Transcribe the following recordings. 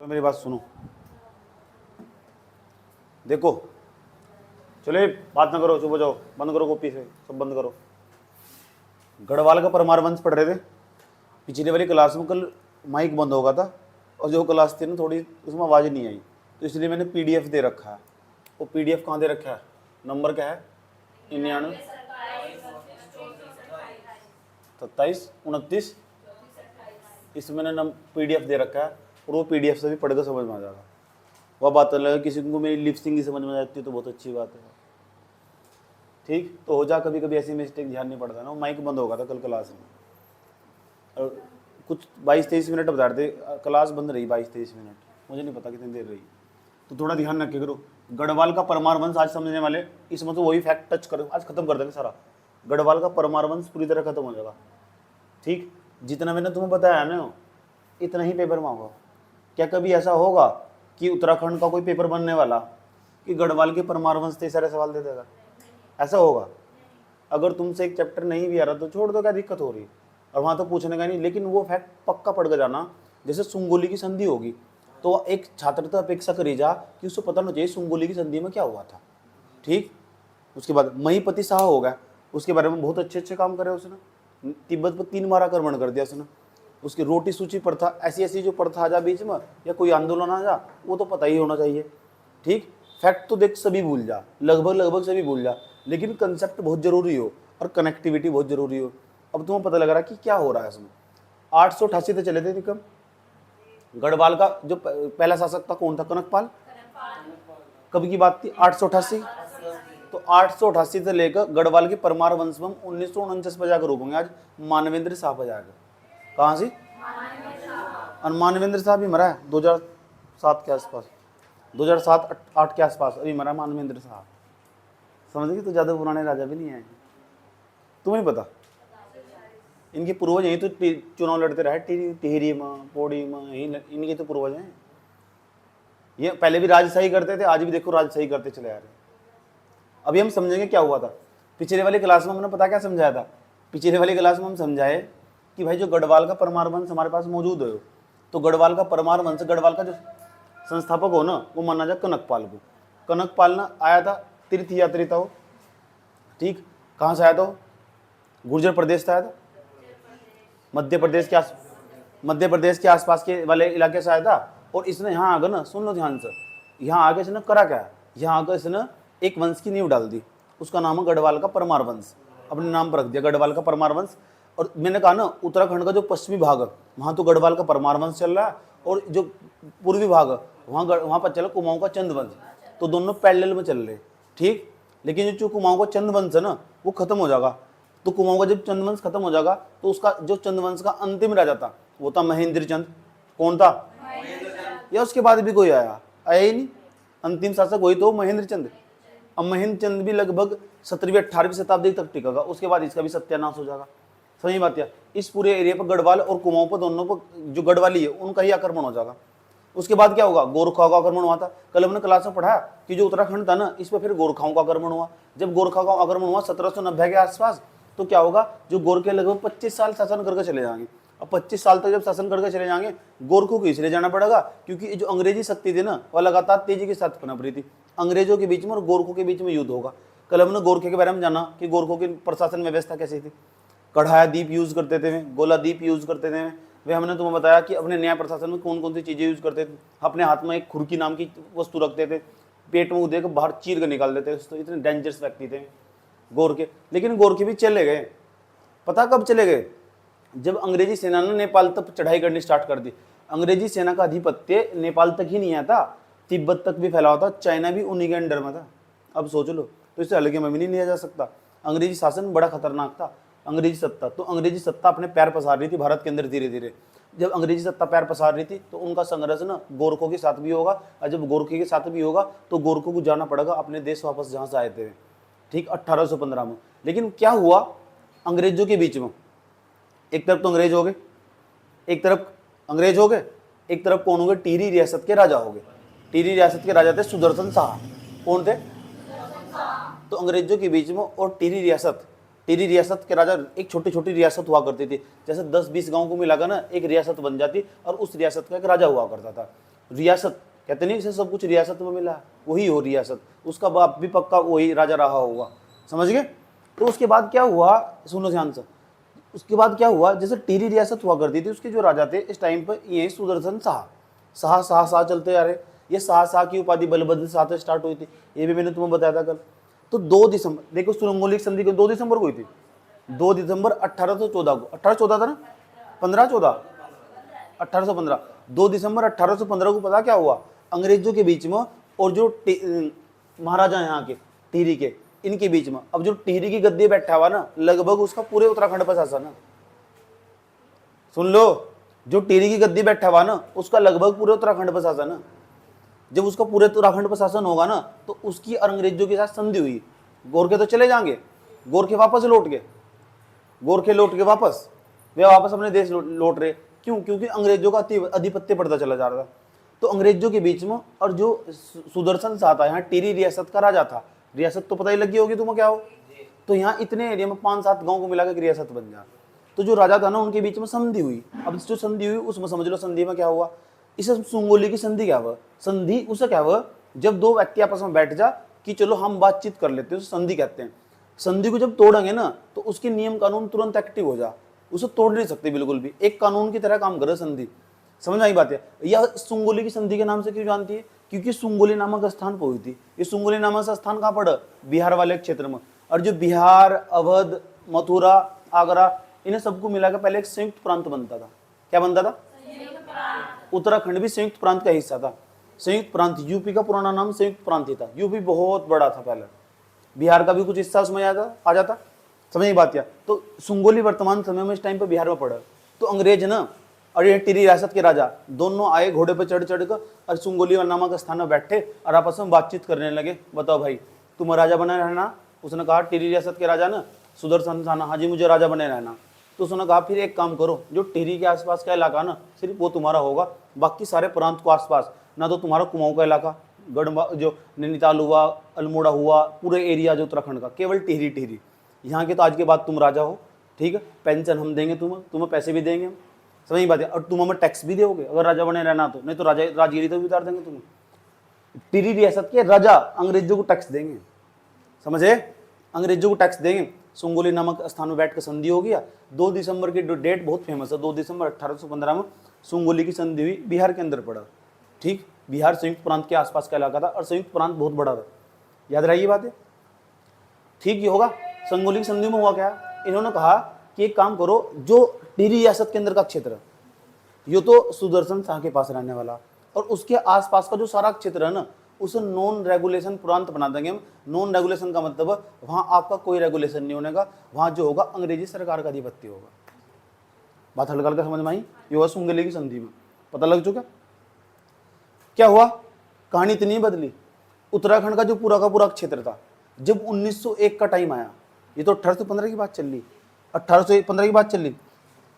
तो मेरी बात सुनो, देखो, चलो ये बात ना करो, चुप हो जाओ, बंद करो कॉपी से, सब बंद करो। गढ़वाल का परमार वंश पढ़ रहे थे पिछले वाली क्लास में, कल माइक बंद होगा था और जो क्लास थी ना थोड़ी उसमें आवाज़ नहीं आई, तो इसलिए मैंने पीडीएफ दे रखा है। वो पीडीएफ कहाँ दे रखा है, नंबर क्या है, 99 27 29, इसमें मैंने पीडीएफ दे रखा है और वो पीडीएफ से भी पढ़कर समझ में आ जाएगा। वह बात अलग है, किसी को मेरी लिपसिंग ही समझ में आ जाती है तो बहुत अच्छी बात है, ठीक। तो हो जा, कभी कभी ऐसी मिस्टेक ध्यान नहीं पड़ता ना। वो माइक बंद होगा था कल क्लास में, और कुछ 22-23 मिनट बता रहे थे, क्लास बंद रही 22-23 मिनट, मुझे नहीं पता कितनी देर रही। तो थोड़ा ध्यान रखे करो। गढ़वाल का परमार वंश आज समझने वाले, इस मतलब वही फैक्ट टच करो, आज खत्म कर देंगे सारा। गढ़वाल का परमार वंश पूरी तरह खत्म हो जाएगा, ठीक। जितना मैंने तुम्हें बताया ना इतना ही पेपर में होगा। क्या कभी ऐसा होगा कि उत्तराखंड का कोई पेपर बनने वाला कि गढ़वाल के परमार वंश से सारे सवाल दे देगा? ऐसा होगा? अगर तुमसे एक चैप्टर नहीं भी आ रहा तो छोड़ दो, क्या दिक्कत हो रही है, और वहाँ तो पूछने का नहीं। लेकिन वो फैक्ट पक्का पढ़ कर जाना। जैसे सुंगोली की संधि होगी तो एक छात्र तो अपेक्षा करी जा कि उसको पता होना चाहिए सुंगोली की संधि में क्या हुआ था, ठीक। उसके बाद महीपति शाह हो गया, उसके बारे में बहुत अच्छे अच्छे काम करे उसने। तिब्बत पर 3 बार आक्रमण कर दिया उसने। उसकी रोटी सूची प्रथा, ऐसी ऐसी जो प्रथा आ जा बीच में या कोई आंदोलन आ जा, वो तो पता ही होना चाहिए, ठीक। फैक्ट तो देख सभी भूल जा, लगभग सभी भूल जा, लेकिन कंसेप्ट बहुत जरूरी हो और कनेक्टिविटी बहुत जरूरी हो। अब तुम्हें पता लग रहा है कि क्या हो रहा है इसमें। 888 से चले थे निकम। गढ़वाल का जो पहला शासक था कौन था, कनकपाल। कब की बात थी, 888। तो 888 से लेकर गढ़वाल के परमार वंश में 1949 पर जाकर रोकेंगे आज, मानवेंद्र शाह पर जाकर। कहाँ से? और मानवेंद्र शाह भी मरा है 2007 के आसपास, 2007-8 के आसपास अभी मरा मानवेंद्र शाह। समझ गए? तो ज़्यादा पुराने राजा भी नहीं आए, तुम्हें पता। इनके पूर्वज यही तो चुनाव लड़ते रहे, टिहरी में, पौड़ी में, इनके तो पूर्वज हैं। ये पहले भी राजशाही करते थे, आज भी देखो राजशाही करते चले आ रहे। अभी हम समझेंगे क्या हुआ था। पिछले वाली क्लास में हमने पता क्या समझाया था, पिछले वाली क्लास में हम समझाए कि भाई जो गढ़वाल का परमार वंश हमारे पास मौजूद है, तो गढ़वाल का परमार वंश, गढ़वाल का जो संस्थापक हो ना, वो माना जाए कनकपाल को। कनकपाल ना आया था, तीर्थ यात्री था वो, ठीक। कहाँ से आया था? गुर्जर प्रदेश से आया था, मध्य प्रदेश के आसपास के वाले इलाके से आया था। और इसने यहाँ आकर ना, सुन लो ध्यान से, यहाँ आके इसने करा क्या, यहाँ आकर इसने एक वंश की नींव डाल दी, उसका नाम है गढ़वाल का परमार वंश। अपने नाम पर रख दिया गढ़वाल का परमार वंश। और मैंने कहा ना, उत्तराखंड का जो पश्चिमी भाग है वहाँ तो गढ़वाल का परमार वंश चल रहा है, और जो पूर्वी भाग है वहाँ पर चला कुमाऊँ का चंद वंश। तो दोनों पैरेलल में चल रहे, ठीक। लेकिन जो कुमाऊँ का चंद वंश है ना, वो खत्म हो जाएगा। तो कुमाऊँ का जब चंद्रवंश खत्म हो जाएगा तो उसका जो चंद्रवंश का अंतिम राजा था वो था महेंद्र चंद। कौन था? या उसके बाद भी कोई आया ही नहीं, अंतिम शासक वही तो महेंद्र चंद। अब महेंद्र चंद भी लगभग 17वीं-18वीं शताब्दी तक टिकेगा, उसके बाद इसका भी सत्यानाश हो जाएगा। सही बात है। इस पूरे एरिया पर गढ़वाल और कुमाऊँ पर दोनों पर जो गढ़वाली है उनका ही आक्रमण हो जाएगा। उसके बाद क्या होगा, गोरखाओं का आक्रमण हुआ था। कल हमने क्लास में पढ़ा कि जो उत्तराखंड था ना, इस पर फिर गोरखाओं का आक्रमण हुआ। जब गोरखाओं का आक्रमण हुआ 1790 के आसपास, तो क्या होगा, जो गोरखे लगभग 25 साल शासन करके चले जाएंगे। अब 25 साल तक जब शासन करके चले जाएंगे, गोरखों को इसलिए जाना पड़ेगा क्योंकि जो अंग्रेजी शक्ति थी ना, वह लगातार तेजी के साथ पनप रही थी। अंग्रेजों के बीच में और गोरखों के बीच में युद्ध होगा। कल हमने गोरखे के बारे में जाना कि गोरखों की प्रशासन व्यवस्था कैसी थी। कढ़ाया दीप यूज करते थे, गोला दीप यूज करते थे वे। हमने तुम्हें बताया कि अपने न्याय प्रशासन में कौन कौन सी चीजें यूज करते थे। अपने हाथ में एक खुरकी नाम की वस्तु रखते थे, पेट में देकर बाहर चीर कर निकाल देते थे। तो इतने डेंजरस व्यक्ति थे गोरखे। लेकिन गोरखे भी चले गए, पता कब चले गए, जब अंग्रेजी सेना ने नेपाल तक चढ़ाई करनी स्टार्ट कर दी। अंग्रेजी सेना का आधिपत्य नेपाल तक ही नहीं आया था, तिब्बत तक भी फैला हुआ था, चाइना भी उन्हीं के अंडर में था। अब सोच लो, तो इसे हल्के में भी नहीं लिया जा सकता। अंग्रेजी शासन बड़ा खतरनाक था। अंग्रेजी सत्ता, तो अंग्रेजी सत्ता अपने पैर पसार रही थी भारत के अंदर धीरे धीरे। जब अंग्रेजी सत्ता पैर पसार रही थी तो उनका संघर्ष ना गोरखों के साथ भी होगा, और जब गोरखे के साथ भी होगा तो गोरखों को जाना पड़ेगा अपने देश वापस जहाँ से आए थे, ठीक, 1815 में। लेकिन क्या हुआ अंग्रेजों के बीच में, एक तरफ तो अंग्रेज हो गए, एक तरफ अंग्रेज हो गए, एक तरफ कौन हो गए, टिहरी रियासत के राजा हो गए। टिहरी रियासत के राजा थे सुदर्शन शाह। कौन थे? तो अंग्रेजों के बीच में और टिहरी रियासत के राजा, एक छोटी छोटी रियासत हुआ करती थी, जैसे 10-20 गांव को मिलाकर ना एक रियासत बन जाती और उस रियासत का एक राजा हुआ करता था। रियासत कहते नहीं इसे सब कुछ रियासत में मिला, वही हो रियासत, उसका बाप भी पक्का वही राजा रहा होगा, समझ गए। तो उसके बाद क्या हुआ, सुनो ध्यान से, उसके बाद क्या हुआ, जैसे टिहरी रियासत हुआ करती थी, उसके जो राजा थे इस टाइम पर ये सुदर्शन शाह, शाह शाह शाह चलते आ रहे। ये शाह शाह की उपाधि बलभद्र शाह से स्टार्ट हुई थी, ये भी मैंने तुम्हें बताया था कल। तो 2 दिसंबर, देखो सुरंगोली संधि को 2 दिसंबर को हुई थी, 2 दिसंबर 1814 को, 1814 था ना, 1514, 1815, 2 दिसंबर 1815 को पता क्या हुआ, अंग्रेजों के बीच में और जो महाराजा यहाँ के टिहरी के, इनके बीच में। अब जो टिहरी की गद्दी बैठा हुआ ना, लगभग उसका पूरे उत्तराखंड पर शासन है, सुन लो, जो टिहरी की गद्दी बैठा हुआ ना, उसका लगभग पूरे उत्तराखंड पर शासन है। जब उसका पूरे उत्तराखंड पर शासन होगा ना, तो उसकी और अंग्रेजों के साथ संधि हुई। गोरखे तो चले जाएंगे, गोरखे वापस लौट गए, गोरखे लौट के वापस, वे वापस अपने देश लौट रहे। क्यों? क्योंकि अंग्रेजों का आधिपत्य बढ़ता चला जा रहा था। तो अंग्रेजों के बीच में, और जो सुदर्शन शाह था, यहाँ टिहरी रियासत का राजा था, रियासत तो पता ही लगी होगी तुम्हें क्या हो, तो यहाँ इतने एरिया में 5-7 गांव को मिलाकर रियासत बन जा। तो जो राजा था ना, उनके बीच में संधि हुई। अब जो संधि हुई उसमें समझ लो संधि में क्या हुआ, इसे सुंगोली की संधि क्या हुआ, संधि उसे क्या हुआ, जब 2 व्यक्ति आपस में बैठ जा कि चलो हम बातचीत कर लेते हैं, उसे संधि कहते हैं। संधि को जब तोड़ेंगे ना, तो उसके नियम कानून तुरंत एक्टिव हो जा, उसे तोड़ नहीं सकते बिल्कुल भी, एक कानून की तरह काम करे संधि। समझ आई बात है। यह सुंगोली की संधि के नाम से क्यों जानती है, क्योंकि सुंगोली नामक स्थान पर हुई थी। ये सुंगोली नामक स्थान कहाँ पड़ा, बिहार वाले क्षेत्र में। और जो बिहार, अवध, मथुरा, आगरा, इन्हें सबको मिलाकर पहले एक संयुक्त प्रांत बनता था। क्या बनता था? उत्तराखंड भी संयुक्त प्रांत का हिस्सा था। संयुक्त प्रांत, यूपी का पुराना नाम संयुक्त प्रांत ही था। यूपी बहुत बड़ा था पहले, बिहार का भी कुछ हिस्सा उसमें आ जाता। समझ बात क्या। तो सुंगोली वर्तमान समय में इस टाइम पे बिहार में पड़ा। तो अंग्रेज ना और ये टिहरी रियासत के राजा दोनों आए घोड़े पे चढ़ चढ़ कर और सुंगोली नामक स्थान में बैठे और आपस में बातचीत करने लगे। बताओ भाई, तुम राजा बने रहना। उसने कहा टिहरी रियासत के राजा ना, सुदर्शन शाह, हाँ जी मुझे राजा बने रहना। तो उसने कहा फिर एक काम करो, जो टिहरी के आसपास का इलाका ना सिर्फ वो तुम्हारा होगा, बाकी सारे प्रांत को आसपास ना, तो तुम्हारा कुमाऊं का इलाका, गढ़वा, जो नैनीताल हुआ, अल्मोड़ा हुआ, पूरे एरिया जो उत्तराखंड का, केवल टिहरी टिहरी यहाँ के। तो आज के बाद तुम राजा हो, ठीक है, पेंशन हम देंगे, तुम्हें पैसे भी देंगे हम, समझ बात है। और तुम हमें टैक्स भी दोगे अगर राजा बने रहना तो, नहीं तो राजगिरी तो भी उतार देंगे तुम्हें। टिहरी रियासत के राजा अंग्रेजों को टैक्स देंगे, समझे, अंग्रेजों को टैक्स देंगे। सुंगोली नामक स्थान में बैठ कर संधि हो गया। 2 दिसंबर की डेट बहुत फेमस है, 2 दिसंबर 1815 में सुंगोली की संधि हुई, बिहार के अंदर पड़ा। ठीक, बिहार संयुक्त प्रांत के आसपास का इलाका था और संयुक्त प्रांत बहुत बड़ा था, याद रही बात है। ठीक ही होगा। सुंगोली की संधि में हुआ क्या, इन्होंने कहा कि एक काम करो, जो टिहरी रियासत के अंदर का क्षेत्र, ये तो सुदर्शन शाह के पास रहने वाला, और उसके आसपास का जो सारा क्षेत्र है ना, उसे नॉन रेगुलेशन प्रांत बना देंगे हम। नॉन रेगुलेशन का मतलब वहां आपका कोई रेगुलेशन नहीं होने का, वहां जो होगा अंग्रेजी सरकार का आधिपत्य होगा। बात हल्का हल्का समझ में आई। ये हुआ सुंगोली की संधि में, पता लग चुका क्या हुआ। कहानी इतनी बदली। उत्तराखंड का जो पूरा का पूरा क्षेत्र था, जब 1901 का टाइम आया, ये तो 1815 की बात चल रही, 1815 की बात चल रही,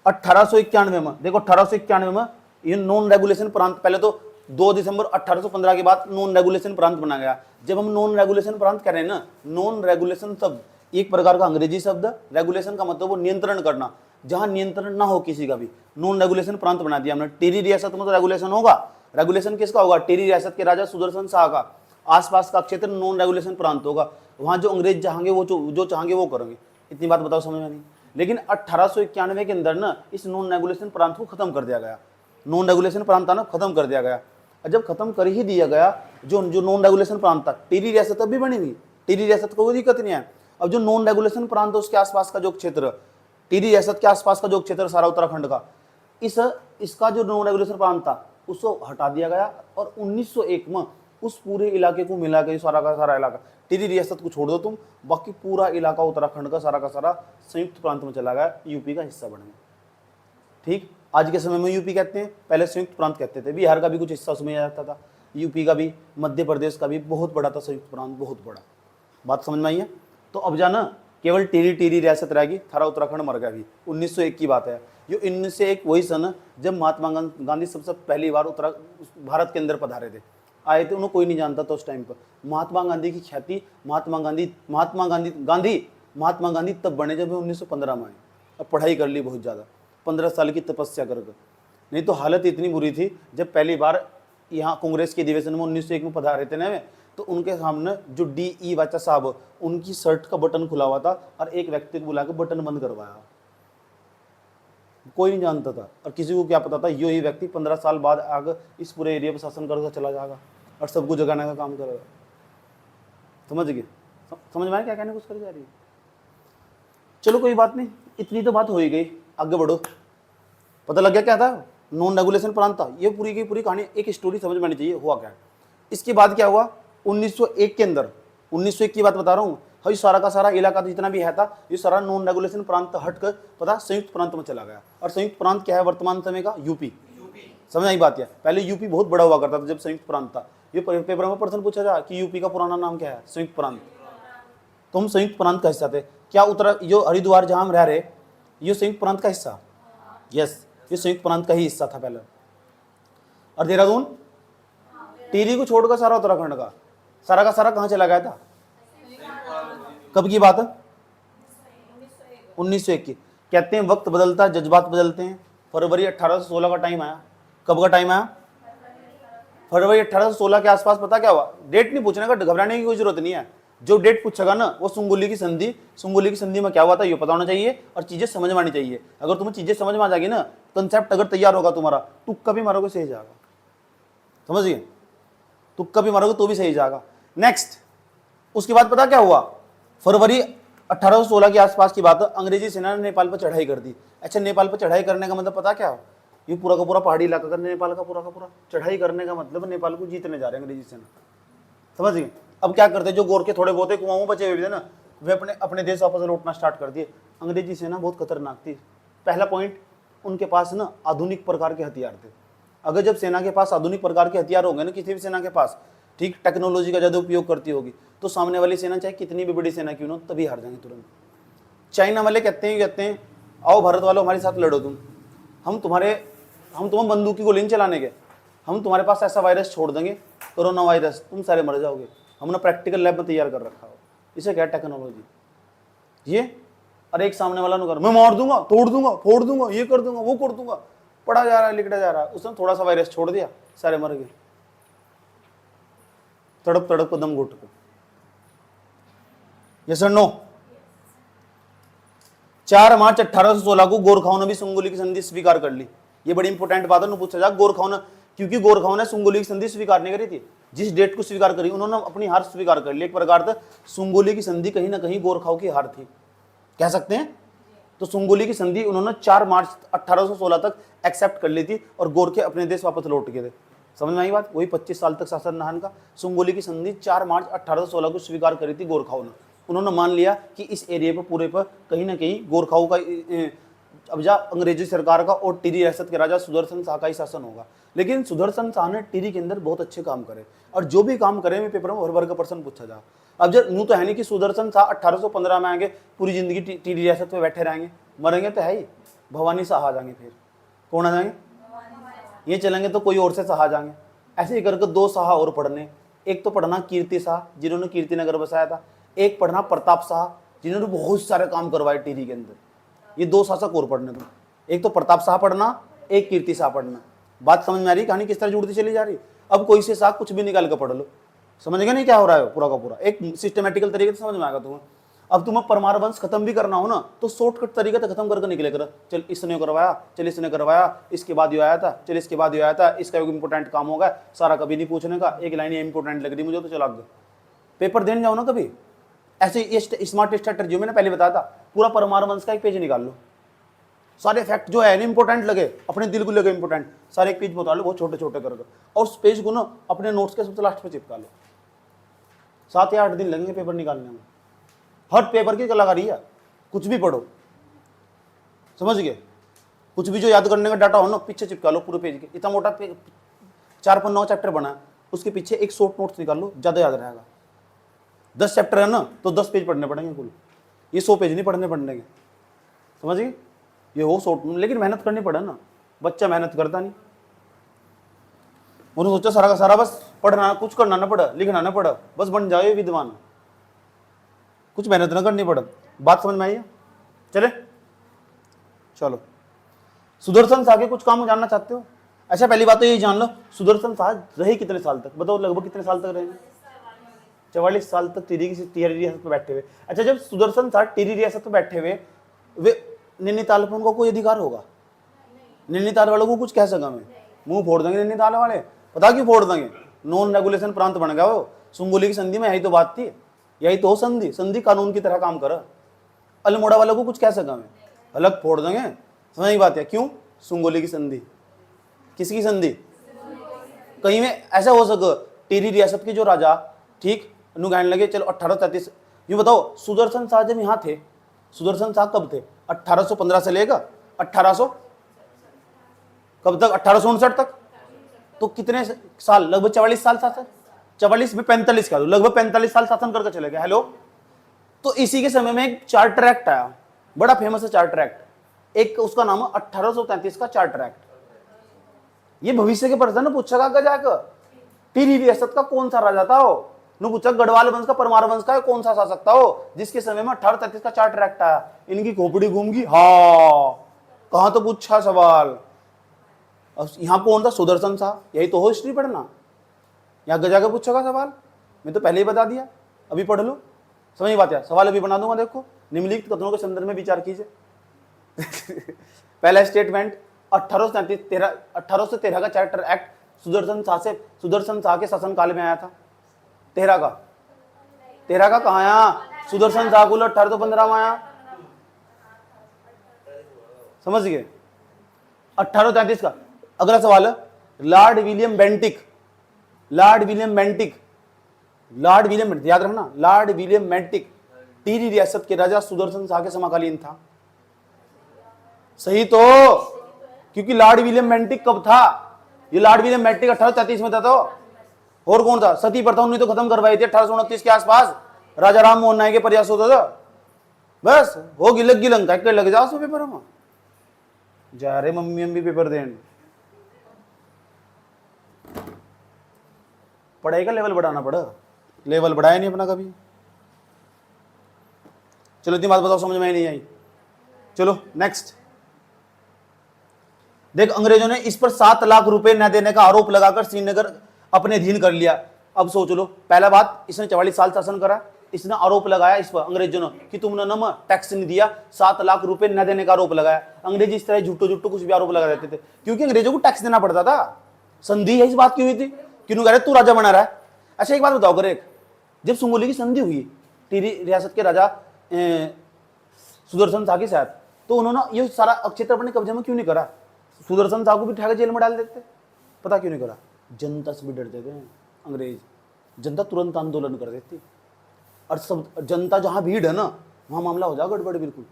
1891 में देखो, 1891 में ये नॉन रेगुलेशन प्रांत, पहले तो 2 दिसंबर 1815 के बाद नॉन रेगुलेशन प्रांत बना गया। जब हम नॉन रेगुलेशन प्रांत कह रहे हैं ना, नॉन रेगुलेशन शब्द एक प्रकार का अंग्रेजी शब्द, रेगुलेशन का मतलब वो नियंत्रण करना, जहां नियंत्रण ना हो किसी का भी, नॉन रेगुलेशन प्रांत बना दिया हमने। टिहरी रियासत में तो रेगुलेशन होगा, रेगुलेशन किसका होगा, टिहरी रियासत के राजा सुदर्शन शाह का। आसपास का क्षेत्र नॉन रेगुलेशन प्रांत होगा, वहां जो अंग्रेज चाहेंगे वो जो चाहेंगे वो करेंगे। इतनी बात बताओ समझ में नहीं। लेकिन 1891 के अंदर ना इस नॉन रेगुलेशन प्रांत को खत्म कर दिया गया। नॉन रेगुलेशन प्रांत था ना, खत्म कर दिया गया। और जब खत्म कर ही दिया गया, जो नॉन रेगुलेशन प्रांत था, टिहरी रियासत अब भी बनी हुई, टिहरी रियासत को कोई दिक्कत नहीं है। अब जो नॉन रेगुलेशन प्रांत है उसके आसपास का जो क्षेत्र, टिहरी रियासत के आसपास का जो क्षेत्र सारा उत्तराखंड का, इसका जो नॉन रेगुलेशन प्रांत था उसको हटा दिया गया। और 1901 में उस पूरे इलाके को मिला के, सारा का सारा इलाका, टिहरी रियासत को छोड़ दो तुम, बाकी पूरा इलाका उत्तराखंड का सारा संयुक्त प्रांत में चला गया, यूपी का हिस्सा बन गया। ठीक, आज के समय में यूपी कहते हैं, पहले संयुक्त प्रांत कहते थे। बिहार का भी कुछ हिस्सा उसमें आ जाता था, यूपी का भी, मध्य प्रदेश का भी बहुत बड़ा था संयुक्त प्रांत, बहुत बड़ा। बात समझ में आई है। तो अब जाना केवल टिहरी रियासत रहेगी, थारा उत्तराखंड मर गया। भी 1901 की बात है। ये 1901 वही सन जब महात्मा गांधी सबसे पहली बार भारत के अंदर पधारे थे, आए थे। उन्हें कोई नहीं जानता था उस टाइम पर। महात्मा गांधी की ख्याति, महात्मा गांधी तब बने जब 1915 में आए। अब पढ़ाई कर ली बहुत ज़्यादा, 15 साल की तपस्या कर, नहीं तो हालत इतनी बुरी थी। जब पहली बार यहाँ कांग्रेस के अधिवेशन में 1901 में पधारे थे ना, तो उनके सामने जो DE वाचा साहब, उनकी शर्ट का बटन खुला हुआ था और एक व्यक्ति को बुला के बटन बंद करवाया। कोई नहीं जानता था, और किसी को क्या पता था यही व्यक्ति 15 साल बाद आगे इस पूरे एरिया पर शासन करके चला जाएगा और सबको जगाने का काम करेगा। समझ गए? समझ में आया क्या कहने कुछ कर जा रही है? चलो कोई बात नहीं, इतनी तो बात हो ही गई, आगे बढ़ो। पता लग गया क्या था, नॉन रेगुलेशन प्रांत था। ये पूरी की पूरी कहानी एक स्टोरी समझ में आनी चाहिए हुआ क्या। इसके बाद क्या हुआ, 1901 के अंदर, 1901 की बात बता रहा हूँ, ये सारा का सारा इलाका जितना भी है था, ये सारा नॉन रेगुलेशन प्रांत हटकर पता संयुक्त प्रांत में चला गया। और संयुक्त प्रांत क्या है वर्तमान समय का? यूपी। समझ आई बात? है पहले यूपी बहुत बड़ा हुआ करता था जब संयुक्त प्रांत था। ये पेपर में प्रश्न पूछा जा कि यूपी का पुराना नाम क्या है? संयुक्त प्रांत। तो हम संयुक्त प्रांत का हिस्सा थे। क्या उत्तरा जो हरिद्वार जहां हम रह रहे, ये संयुक्त प्रांत का हिस्सा? यस, ये संयुक्त प्रांत का ही हिस्सा था पहले। और देहरादून, टिहरी को छोड़कर सारा उत्तराखंड का सारा कहां चला गया था? कब की बात है? 1901 की। कहते हैं वक्त बदलता है, जज्बात बदलते हैं। फरवरी 1816 का टाइम आया। कब का टाइम आया? फरवरी 1816 के आसपास। पता क्या हुआ? डेट नहीं पूछने का, घबराने की कोई जरूरत नहीं है। जो डेट पूछेगा ना वो सुंगुली की संधि में क्या हुआ था ये पता होना चाहिए और चीजें समझ में आनी चाहिए। अगर तुम्हें चीजें समझ में आ जाएगी ना, कंसेप्ट अगर तैयार होगा तुम्हारा, तुक्का भी मारोगे सही जाएगा। समझ गए? तुक्का भी मारोगे तो भी सही जाएगा। नेक्स्ट, उसके बाद पता क्या हुआ? फरवरी 1816 के आसपास की बात है, अंग्रेजी सेना ने नेपाल पर चढ़ाई कर दी। अच्छा, नेपाल पर चढ़ाई करने का मतलब पता क्या? ये पूरा का पूरा पहाड़ी इलाका कर नेपाल का पूरा चढ़ाई करने का मतलब नेपाल को जीतने जा रहे हैं अंग्रेजी सेना। समझ गए? अब क्या करते, जो गोरखे थोड़े बहुत कुआं बचे हुए थे ना, वे अपने देश वापस लौटना स्टार्ट कर दिए। अंग्रेजी सेना बहुत खतरनाक थी। पहला पॉइंट, उनके पास ना आधुनिक प्रकार के हथियार थे। अगर जब सेना के पास आधुनिक प्रकार के हथियार होंगे ना, किसी भी सेना के पास, ठीक, टेक्नोलॉजी का ज्यादा उपयोग करती होगी, तो सामने वाली सेना चाहे कितनी भी बड़ी सेना क्यों ना, तभी हार जाएंगे तुरंत। चाइना वाले कहते हैं आओ भारत वालों हमारे साथ लड़ो, हम तुम्हें बंदूक की गोली नहीं चलाने के, हम तुम्हारे पास ऐसा वायरस छोड़ देंगे, कोरोना वायरस, तुम सारे मर जाओगे। हमने प्रैक्टिकल लैब में तैयार कर रखा हो। इसे क्या टेक्नोलॉजी ये। और एक सामने वाला कर, मैं मार दूंगा, तोड़ दूंगा, फोड़ दूंगा, ये कर दूंगा, वो कर दूंगा, पढ़ा जा रहा है, लिखा जा रहा है। उसने थोड़ा सा वायरस छोड़ दिया, सारे मर गए, तड़प तड़प को दम घुट को। यस और नो? 4 मार्च 1816 को गोरखाओं ने भी सुंगुली की संधि स्वीकार कर ली। ये बड़ी इंपॉर्टेंट बात है, पूछा जा गोरखाओं ने, क्योंकि गोरखाओं ने सुंगुली की संधि स्वीकार नहीं करी थी। जिस डेट को स्वीकार करी उन्होंने अपनी हार स्वीकार कर ली। एक प्रकार से सुंगुली की संधि कहीं ना कहीं गोरखाओं की हार थी, कह सकते हैं। तो सुंगुली की संधि उन्होंने 4 मार्च 1816 तक एक्सेप्ट कर ली थी और गोरखे अपने देश वापस लौट गए थे। समझ में आई बात? वही 25 साल तक शासन नाहन का। सुंगुली की संधि 4 मार्च 1816 को स्वीकार करी थी गोरखाओं ने। उन्होंने मान लिया कि इस एरिया पर पूरे पर कहीं ना कहीं गोरखाओं का अब जा अंग्रेजी सरकार का और टिहरी रियासत के राजा सुदर्शन शाह का ही शासन होगा। लेकिन सुदर्शन शाह ने टिहरी के अंदर बहुत अच्छे काम करे, और जो भी काम करे में पेपर में हर बार का प्रश्न पूछा जा। अब जब यूं तो है नहीं कि सुदर्शन शाह 1815 में आएंगे, पूरी जिंदगी टिहरी रियासत में बैठे रहेंगे, मरेंगे तो है ही, भवानी शाह आ जाएंगे। फिर कौन आ जाएंगे? ये चलेंगे तो कोई और से शाह आ जाएंगे। ऐसे ही करके 2 शाह और पढ़ने, एक तो पढ़ना कीर्ति शाह जिन्होंने कीर्ति नगर बसाया था, एक पढ़ना प्रताप शाह जिन्होंने बहुत सारे काम करवाए टिहरी के अंदर। ये 2 शासक और पढ़ने तुम, एक तो प्रताप शाह पढ़ना, एक कीर्ति शाह पढ़ना। बात समझ में आ रही? कहानी किस तरह जुड़ती चली जा रही? अब कोई से शाह कुछ भी निकाल कर पढ़ लो, समझ गए नहीं क्या हो रहा है? पूरा का पूरा एक सिस्टमेटिकल तरीके से समझ में आएगा तुम्हें। अब तुम्हें परमार वंश खत्म भी करना हो ना, तो शॉर्टकट तरीके से खत्म करके निकले कर। चल इसने करवाया, चल इसने करवाया, इसके बाद ये आया था, चल इसके बाद ये आया था, इसका एक इंपॉर्टेंट काम होगा, सारा कभी नहीं पूछने का, एक लाइन इंपॉर्टेंट लग रही मुझे तो चला गया। पेपर देने जाओ ना कभी, ऐसे ये स्मार्ट स्ट्रैटेजी मैंने पहले बताया था, पूरा परमार वंश का एक पेज निकाल लो, सारे फैक्ट जो है इंपॉर्टेंट लगे, अपने दिल को लगे इंपॉर्टेंट, सारे एक पेज बता लो, बहुत छोटे छोटे करके, और उस पेज को ना अपने नोट्स के सबसे लास्ट पे चिपका लो। 7 या 8 दिन लगेंगे पेपर निकालने में। हर पेपर की कलाकारी है, कुछ भी पढ़ो, समझ गए? कुछ भी जो याद करने का डाटा हो ना, पीछे चिपका लो पूरे पेज के। इतना मोटा 4-9 चैप्टर बना, उसके पीछे एक शॉर्ट नोट्स निकाल लो, ज्यादा याद रहेगा। 10 चैप्टर है ना, तो 10 पेज पढ़ने पड़ेंगे कुल, ये 100 पेज नहीं पढ़ने पड़ेंगे, समझ गए? ये हो शॉर्ट, लेकिन मेहनत करनी पड़े ना, बच्चा मेहनत करता नहीं। उन्होंने सोचा सारा का सारा बस पढ़ना, कुछ करना ना पड़ा, लिखना ना पड़ा, बस बन जाए विद्वान, कुछ मेहनत ना करनी पड़े। बात समझ में आई है? चले चलो, सुदर्शन शाह के कुछ काम जानना चाहते हो? अच्छा पहली बात तो ये जान लो, सुदर्शन शाह रहे कितने साल तक, बताओ लगभग कितने साल तक रहे? 44 साल तक टिहरी रियासत में बैठे हुए। अच्छा जब सुदर्शन शाह टिहरी रियासत में बैठे हुए, वे नैनीताल पर उनको कोई अधिकार होगा? नैनीताल वालों को कुछ कह सका मैं? मुंह फोड़ देंगे नैनीताल वाले। पता क्यों फोड़ देंगे? नॉन रेगुलेशन प्रांत बन गया वो। सुंगोली की संधि में यही तो बात थी, यही तो संधि, संधि कानून की तरह काम कर। अल्मोड़ा वालों को कुछ कह सका मैं? अलग फोड़ देंगे। समझ बात है? क्यों? सुंगोली की संधि। किसकी संधि? कहीं में ऐसा हो सके टिहरी रियासत के जो राजा, ठीक, नु कहने लगे चलो 1833, यूं बताओ सुदर्शन शाह जब यहाँ थे, सुदर्शन शाह कब थे? 1815 से लेकर 1800 कब तक? 1859 तक। तो कितने साल? लगभग 44 साल शासन। 44 में 45 का, लगभग 45 साल शासन करके चले गए। हेलो, तो इसी के समय में एक चार्टर एक्ट आया, बड़ा फेमस है चार्टर एक्ट। एक उसका नाम है 1833 का चार्टर एक्ट। ये भविष्य के प्रश्न पूछा जाकर टिहरी रियासत का कौन सा राजा था हो, नु पूछा गढ़वाल वंश का, परमार वंश का कौन सा शासक था हो जिसके समय में 1833 का चार्टर एक्ट आया। इनकी खोपड़ी घूम गई। हाँ, कहां तो पूछा सवाल। अब यहाँ कौन था? सुदर्शन शाह। यही तो हो हिस्ट्री पढ़ना। यहाँ गजा के पूछेगा सवाल, मैं तो पहले ही बता दिया, अभी पढ़ लो। समझ बात है? सवाल अभी बना दूंगा, देखो निम्नलिखित कथनों के संदर्भ में विचार कीजिए। पहला स्टेटमेंट 1813 का चार्टर एक्ट सुदर्शन शाह के शासन काल में आया था। 13 का कहाँ आया? सुदर्शन शाह को 1815 में आया। समझ गए? 1833 का। अगला सवाल है लॉर्ड विलियम बेंटिक, याद रखना, लॉर्ड विलियम बेंटिक टिहरी रियासत के राजा सुदर्शन शाह के समकालीन था। सही तो, क्योंकि लॉर्ड विलियम बेंटिक कब था? ये लॉर्ड विलियम बेंटिक 1833 में था। तो और कौन था? सती प्रथा उन्होंने तो खत्म करवाई थी 1829 के आसपास, राजा राम मोहन नायक के प्रयास होता था। बस हो गिलक गिलंग लग जाओ सो पेपर में जा रहे मम्मी पेपर देने। पढ़ाई का लेवल बढ़ाना पड़ा, लेवल बढ़ाया नहीं अपना कभी। चलो इतनी बात बताओ, समझ में नहीं आई? चलो नेक्स्ट देख, अंग्रेजों ने इस पर 7 लाख रुपए न देने का आरोप लगाकर श्रीनगर अपने अधीन कर लिया। अब सोच लो, पहला बात, इसने 44 साल शासन करा, इसने आरोप लगाया इस पर अंग्रेजों ने कि तुमने न टैक्स नहीं दिया, 7 लाख रुपए न देने का आरोप लगाया। अंग्रेज इस तरह झूठो कुछ भी आरोप लगा देते थे, क्योंकि अंग्रेजों को टैक्स देना पड़ता था। संधि है इस बात की हुई थी, क्यों कह रहे तू राजा बना रहा है। अच्छा एक बात बताओ, अगर एक जब सुंगोली की संधि हुई टिहरी रियासत के राजा सुदर्शन शाह के साथ, तो उन्होंने ये सारा क्षेत्र अपने कब्जे में क्यों नहीं करा? सुदर्शन शाह को भी उठा जेल में डाल देते। पता क्यों नहीं करा? जनता से भी डरते थे अंग्रेज, जनता तुरंत आंदोलन कर देती, और सब जनता जहां भीड़ है ना वहां मामला हो जाए गड़बड़ बिल्कुल,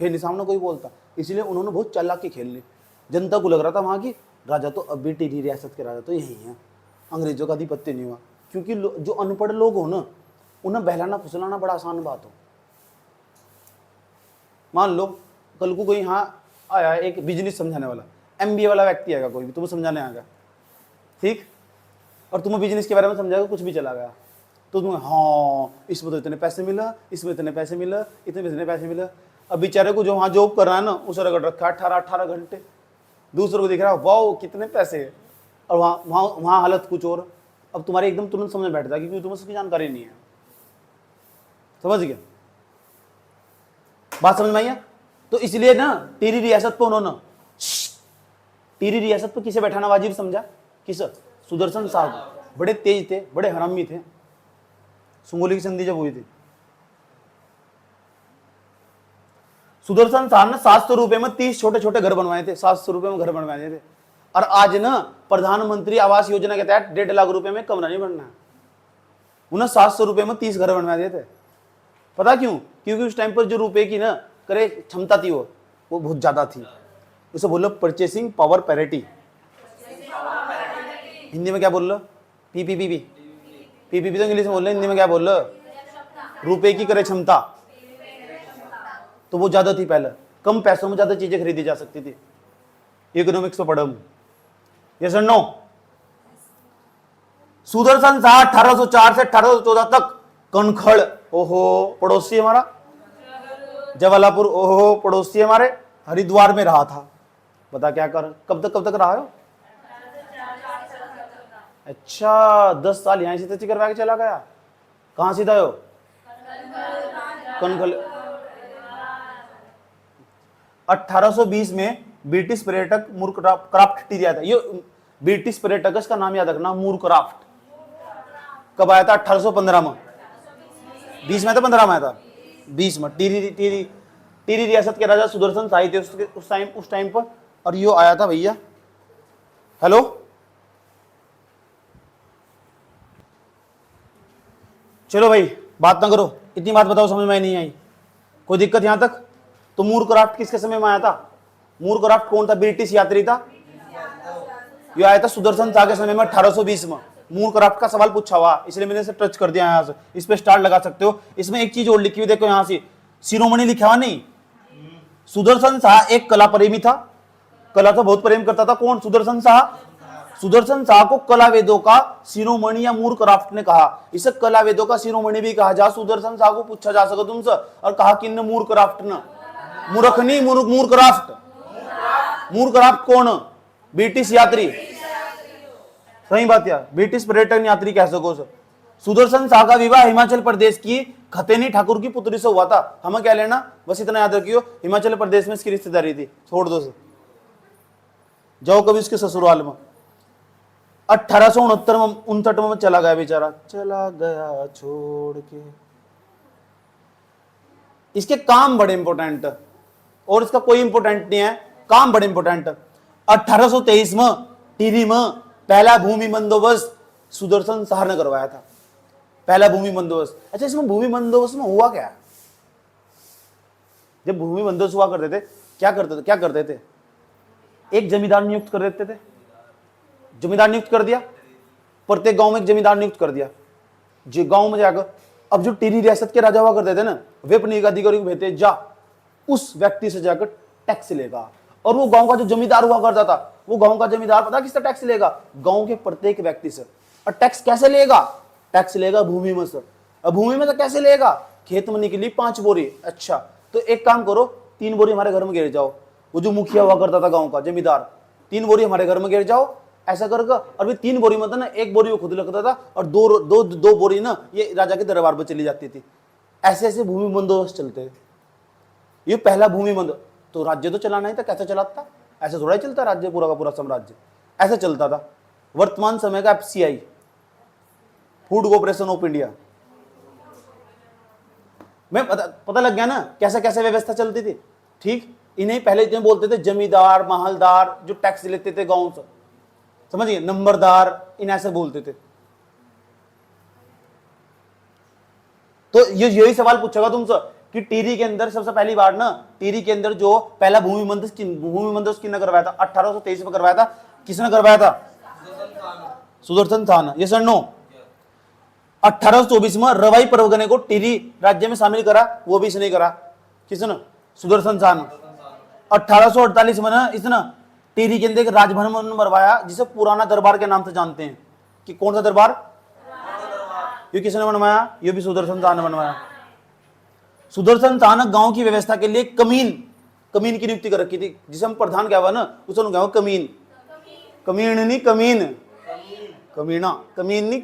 फिर नहीं सामने कोई बोलता। इसलिए उन्होंने बहुत चालाकी खेल ली। जनता को लग रहा था वहां की राजा तो अब भी टिहरी रियासत के राजा तो यही है, अंग्रेजों का आधिपत्य नहीं हुआ। क्योंकि जो अनपढ़ लोग हो ना, उन्हें बहलाना फुसलाना बड़ा आसान बात हो। मान लो कल को कोई यहाँ आया एक बिजनेस समझाने वाला, MBA वाला व्यक्ति आएगा, कोई भी तुम्हें समझाने आएगा, ठीक, और तुम्हें बिजनेस के बारे में समझाएगा, कुछ भी चला गया तो तुम्हें हाँ इसमें तो इतने पैसे मिला, इसमें इतने पैसे मिला, इतने पैसे मिला। अब बेचारे को जो वहाँ जॉब कर रहा है ना, उसे रगड़ रखा है 18 घंटे, दूसरों को दिख रहा है वाह कितने पैसे है, और वहाँ हालत कुछ और। अब तुम्हारे एकदम तुरंत समझ में बैठता है क्योंकि तुम्हें उसकी जानकारी नहीं है। समझ गया बात? समझ में आई? तो इसलिए ना टिहरी रियासत पे उन्होंने किसे बैठाना वाजिब समझा? किस? सुदर्शन शाह को। बड़े तेज थे, बड़े हरामी थे। सुंगोली की संधि जब हुई थी, सुदर्शन शाह ने 700 रुपए में 30 छोटे छोटे घर बनवाए थे, 700 रुपए में घर बनवाए थे। और आज ना प्रधानमंत्री आवास योजना के तहत 1.5 लाख रुपए में कमरा नहीं बनना है, उन्हें 700 रुपए में 30 घर बनवा दिए थे। पता क्यों? क्योंकि उस टाइम पर जो रुपए की ना करे क्षमता थी वो बहुत ज्यादा थी। उसे बोलो परचेसिंग पावर पैरिटी। हिंदी में क्या बोल लो? पीपीपी तो इंग्लिश में बोल रहे, हिंदी में क्या बोल लो? रुपए की क्रय क्षमता तो वो ज्यादा थी पहले, कम पैसों में ज्यादा चीजें खरीदी जा सकती थी। इकोनॉमिक्स पे पढ़ो। यस और नो? सुदर्शन शाह 1804 से 1814 तक कनखड़, ओहो पड़ोसी हमारा, जवालापुर, ओहो पड़ोसी हमारे, हरिद्वार में रहा था। बता क्या कर, कब तक रहा हो? अच्छा 10 साल यहाँ से करवा के चला गया। कहाँ सीधा हो? कनखल। 1820 में ब्रिटिश पर्यटक मूरक्राफ्ट टीरी आया था। ये ब्रिटिश पर्यटक, इसका नाम याद रखना, मूरक्राफ्ट। कब आया था? 1815 में। 20 में था, 15 में आया था? 20 में। टीरी रियासत के राजा सुदर्शन शाही थे उस टाइम पर, और यो आया था भैया। हेलो, चलो भाई बात ना करो, इतनी बात बताओ, समझ में नहीं आई? कोई दिक्कत यहां तक? तो मूरक्राफ्ट किसके समय में आया था? मूरक्राफ्ट कौन था? ब्रिटिश यात्री था। ये आया था सुदर्शन शाह के समय में 1820 में। मूरक्राफ्ट का सवाल पूछा हुआ, इसलिए मैंने इसे टच कर दिया यहां से। इस पे स्टार लगा सकते हो। इसमें एक चीज और लिखी हुई देखो, यहां से शिरोमणि लिखा हुआ नहीं। सुदर्शन शाह एक कला प्रेमी था, कला तो बहुत प्रेम करता था। कौन? सुदर्शन शाह। सुदर्शन शाह को कला वेदों का शिरोमणि या मूरक्राफ्ट ने कहा। इसे कला वेदों का शिरोमणि भी कहा जा। सुदर्शन शाह को पूछा जा सके तुमसे, और कहा कि मूरक्राफ्ट न, मूर्ख नहीं, मूरक्राफ्ट। मूरक्राफ्ट कौन? ब्रिटिश यात्री। सही बात यार, ब्रिटिश पर्यटन यात्री कह सको सर। सुदर्शन शाह का विवाह हिमाचल प्रदेश की खतेनी ठाकुर की पुत्री से हुआ था। हमें क्या लेना, बस इतना याद रखियो, हिमाचल प्रदेश में इसकी रिश्तेदारी थी। छोड़ दो सर, जाओ कभी इसके ससुराल में। 1869 में चला गया बेचारा, चला गया छोड़ के। इसके काम बड़े इंपॉर्टेंट, और इसका कोई इंपॉर्टेंट नहीं है, काम बड़े इंपॉर्टेंट। 1823 में टिहरी में पहला भूमि बंदोबस्त सुदर्शन शाह ने करवाया था। पहला भूमि बंदोबस्त। अच्छा, इसमें भूमि बंदोबस्त में हुआ क्या? जब भूमि बंदोबस्त हुआ करते थे, क्या करते थे? एक जमींदार नियुक्त कर देते थे। जमींदार नियुक्त कर दिया, प्रत्येक गांव में एक जमींदार नियुक्त कर दिया। जो गांव में जाकर, अब जो टिहरी रियासत के राजा हुआ करते थे ना, वे अपने एक अधिकारी को भेजते, जा उस व्यक्ति से जाकर टैक्स लेगा। और वो गांव का जो जमींदार हुआ करता था, वो गांव का जमींदार पता किससे टैक्स लेगा? गांव के प्रत्येक व्यक्ति से। और टैक्स कैसे लेगा? टैक्स लेगा भूमि में से। अब भूमि में से कैसे लेगा? खेत में निकली 5 बोरी। अच्छा, तो एक काम करो, 3 बोरी हमारे घर में गिर जाओ। वो जो मुखिया हुआ करता था गांव का जमींदार, 3 बोरी हमारे घर में गिर जाओ, ऐसा करके। और भी 3 बोरी में था ना, 1 बोरी वो खुद लगता था, और दो बोरी ना ये राजा के दरबार पर चली जाती थी। ऐसे ऐसे भूमि बंदोबस्त चलते थे। ये पहला भूमि बंदोबस्त। तो राज्य तो चलाना ही था, कैसे चलाता? ऐसे थोड़ा ही चलता राज्य, पूरा का पूरा साम्राज्य ऐसे चलता था। वर्तमान समय का FCI, food corporation of India में पता लग गया ना कैसे कैसे व्यवस्था चलती थी। ठीक, इन्हें पहले इतने बोलते थे जमींदार, माहलदार, जो टैक्स लेते थे गांव से, समझिए, नंबरदार, इन ऐसे बोलते थे। तो ये यही सवाल पूछेगा तुमसे कि टिहरी के अंदर सबसे पहली बार ना, टिहरी के अंदर जो पहला भूमि बंदोबस्त किसने करवाया था? 1823 में करवाया था। किसने करवाया था? सुदर्शन शाह ने। ये सर नो। 1824 में रवाई परगने को टिहरी राज्य में शामिल करा, वो भी इसने करा। किसने? सुदर्शन शाह ने। 1848 में ना इसने टिहरी के अंदर एक राजभवन बनवाया, जिसे पुराना दरबार के नाम से जानते हैं। कि कौन सा दरबार? ये किसने बनवाया? ये भी सुदर्शन शाह ने बनवाया। सुदर्शन शाह ने गांव की व्यवस्था के लिए कमीन की नियुक्ति कर रखी थी, जिसे हम प्रधान क्या हुआ ना, उसे क्या हुआ? कमीन। कमीन नहीं, कमीन, कमीना, कमीन नहीं,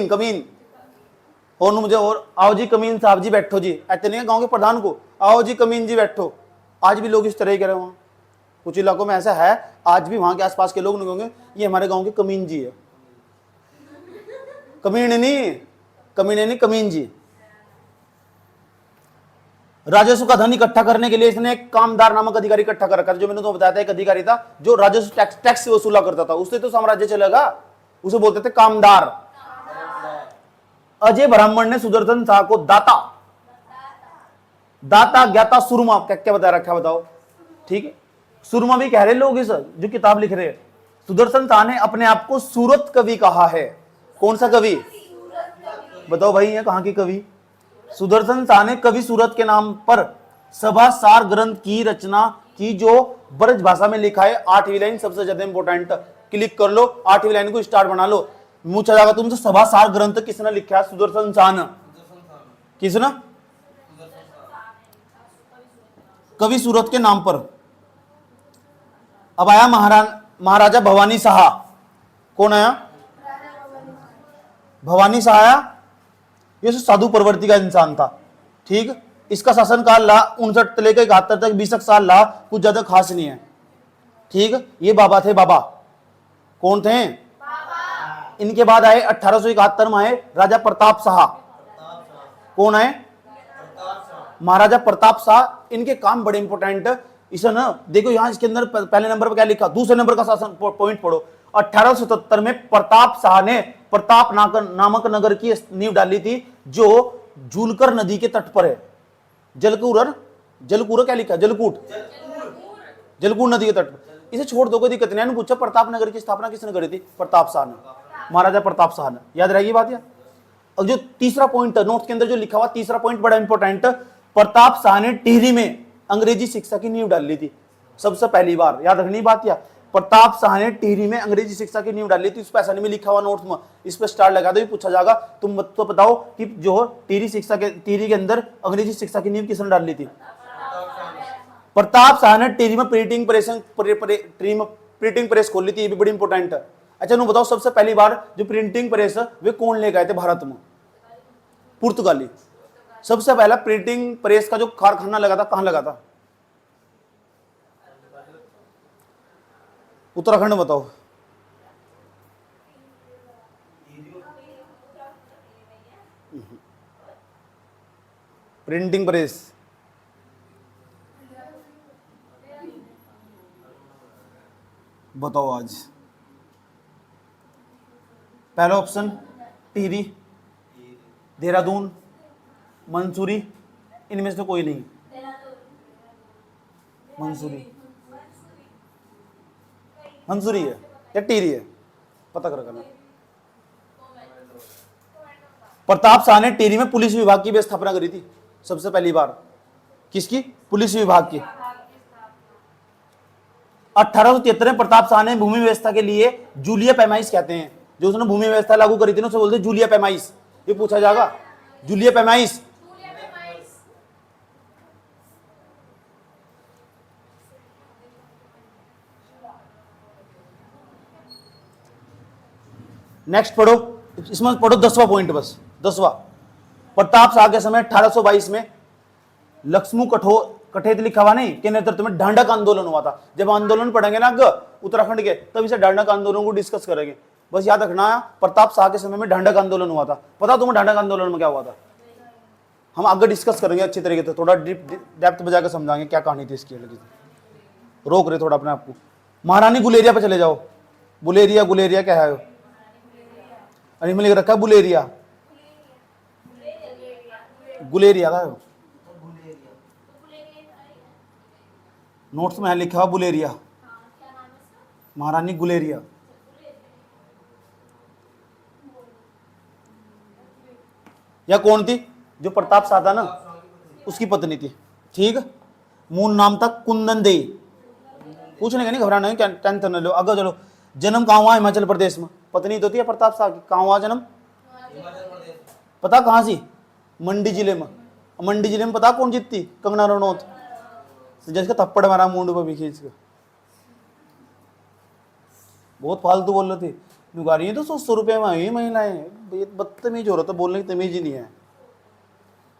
कमीन। और मुझे, और आओ जी कमीन साहब जी बैठो जी, ऐसे नहीं गांव के प्रधान को, आओ जी कमीन जी बैठो। आज भी लोग इस तरह ही कह रहे हैं। वहां कुछ इलाकों में ऐसा है, आज भी वहां के आसपास के लोग नहीं कहेंगे ये हमारे गांव के कमीन जी है। कमीन नहीं, कमीन जी। राजस्व का धन इकट्ठा करने के लिए इसने एक कामदार नामक अधिकारी इकट्ठा कर रखा था। जो मैंने तो बताया था, एक अधिकारी था जो राजस्व टैक्स वसूला करता था। उससे तो साम्राज्य चलेगा, उसे बोलते थे कामदार। अजय ब्राह्मण ने सुदर्शन शाह को दाता ज्ञाता सुरमा क्या बता रखा, बताओ? ठीक है, सुरमा भी कह रहे लोग इस जो किताब लिख रहे हैं। सुदर्शन शाह ने अपने आप को सूरत कवि कहा है। कौन सा कवि? बताओ भाई, ये कहां की कवि? सुदर्शन शाह ने कवि सूरत के नाम पर सभा सार ग्रंथ की रचना की, जो ब्रज भाषा में लिखा है। 8वीं लाइन सबसे ज्यादा इंपॉर्टेंट, क्लिक कर लो, 8वीं लाइन को स्टार्ट बना लो। पूछा जाएगा तुमसे सभा सार ग्रंथ किसने लिखा है? सुदर्शन शाह ने। किसने? कवि सूरत के नाम पर। अब आया महाराजा भवानी शाह। कौन आया? भवानी सहाया ये साधु प्रवृत्ति का इंसान था, ठीक। इसका शासनकाल ला 59 से लेकर 71 तक 20 साल ला, कुछ ज्यादा खास नहीं है, ठीक। ये बाबा थे, बाबा कौन थे? बाबा। इनके बाद आए 1871 में आए राजा प्रताप शाह। कौन आए? महाराजा प्रताप शाह। इनके काम बड़े इंपॉर्टेंट, इसे ना देखो यहां इसके अंदर पहले नंबर पर क्या लिखा, दूसरे नंबर का शासन पॉइंट पढ़ो। 1877 में प्रताप शाह ने प्रताप नामक नगर की नींव डाली थी, जो झूलकर नदी के तट पर है। जलकूर क्या लिखा? जलकूट नदी के तट पर। इसे छोड़ दो, कोई दिक्कत नहीं। पूछा प्रताप नगर की स्थापना किसने करी थी? प्रताप शाह ने, महाराजा प्रताप शाह ने। याद रहेगी बात? और जो तीसरा पॉइंट नोट्स के अंदर जो लिखा हुआ तीसरा पॉइंट बड़ा इंपॉर्टेंट, प्रताप शाह ने टिहरी में अंग्रेजी शिक्षा की नींव डाली थी सबसे पहली बार। याद रखनी बात। या प्रताप शाह ने टिहरी में अंग्रेजी शिक्षा की नींव डाली थी। इस पैसा में लिखा हुआ नोट्स में, इस पर स्टार लगा दो, पूछा जाएगा तुम तो बताओ कि जो टिहरी के अंदर अंग्रेजी शिक्षा की नींव किसने डाली थी? प्रताप शाह ने टिहरी में प्रिंटिंग प्रेस खोली थी। ये भी बड़ी इंपॉर्टेंट है। अच्छा नु बताओ सबसे पहली बार जो प्रिंटिंग प्रेस वे कौन लेकर आए थे भारत में? पुर्तगाली। सबसे पहला प्रिंटिंग प्रेस का जो कारखाना लगा था कहां लगा था? उत्तराखंड। बताओ। प्रिंटिंग प्रेस बताओ आज। पहला ऑप्शन टिहरी, देहरादून, मंसूरी, इनमें से कोई नहीं। मंसूरी है या टिहरी है? पता कर करना। प्रताप शाह ने टिहरी में पुलिस विभाग की भी स्थापना करी थी सबसे पहली बार। किसकी? पुलिस विभाग की। 1873 में प्रताप शाह ने भूमि व्यवस्था के लिए जूलिया पैमाइश कहते हैं, जो उसने भूमि व्यवस्था लागू करी थी ना, उसे बोलते हैं जूलिया पैमाइश। ये पूछा जाएगा, जूलिया पैमाइश। नेक्स्ट पढ़ो, इसमें पढ़ो 10वां पॉइंट, बस 10वां। प्रताप शाह के समय 1822 में लक्ष्मू कठेत लिखा हुआ नहीं के नेतृत्व में ढांढक आंदोलन हुआ था। जब आंदोलन पढ़ेंगे ना उत्तराखंड के, तब इसे ढांढक आंदोलन को डिस्कस करेंगे। बस याद रखना प्रताप शाह के समय में ढांढक आंदोलन हुआ था। पता तुम्हें ढांढक आंदोलन में क्या हुआ था? हम आगे डिस्कस करेंगे अच्छी तरीके से, थोड़ा डेप्थ बजा के समझाएंगे क्या कहानी थी इसकी। रोक रहे थोड़ा अपने आप को। महारानी गुलेरिया पे चले जाओ। गुलेरिया क्या है? अरे में लिख रखा है बुलेरिया, गुलेरिया था नोट्स में लिखा हुआ बुलेरिया, महारानी गुलेरिया। या कौन थी? जो प्रताप शाह था ना उसकी पत्नी थी, ठीक। मूल नाम था कुंदन देई। पूछने का नहीं, घबराना नहीं, टेंशन न लो। अगर चलो, जन्म कहाँ हुआ? हिमाचल प्रदेश में। पत्नी तो थी प्रताप शाह की। कहाँ हुआ जन्म? पता कहाँ सी? मंडी जिले में। मंडी जिले में पता कौन जीतती? कंगना रनौत। जिसका थप्पड़ मारा मुंड पर भी खींच के। बहुत फालतू बोल रहे थे। नुगारी ये तो 100 रुपये में हुई महिलाएं। बदतमीज हो रहा था, बोलने की तमीज ही नहीं है।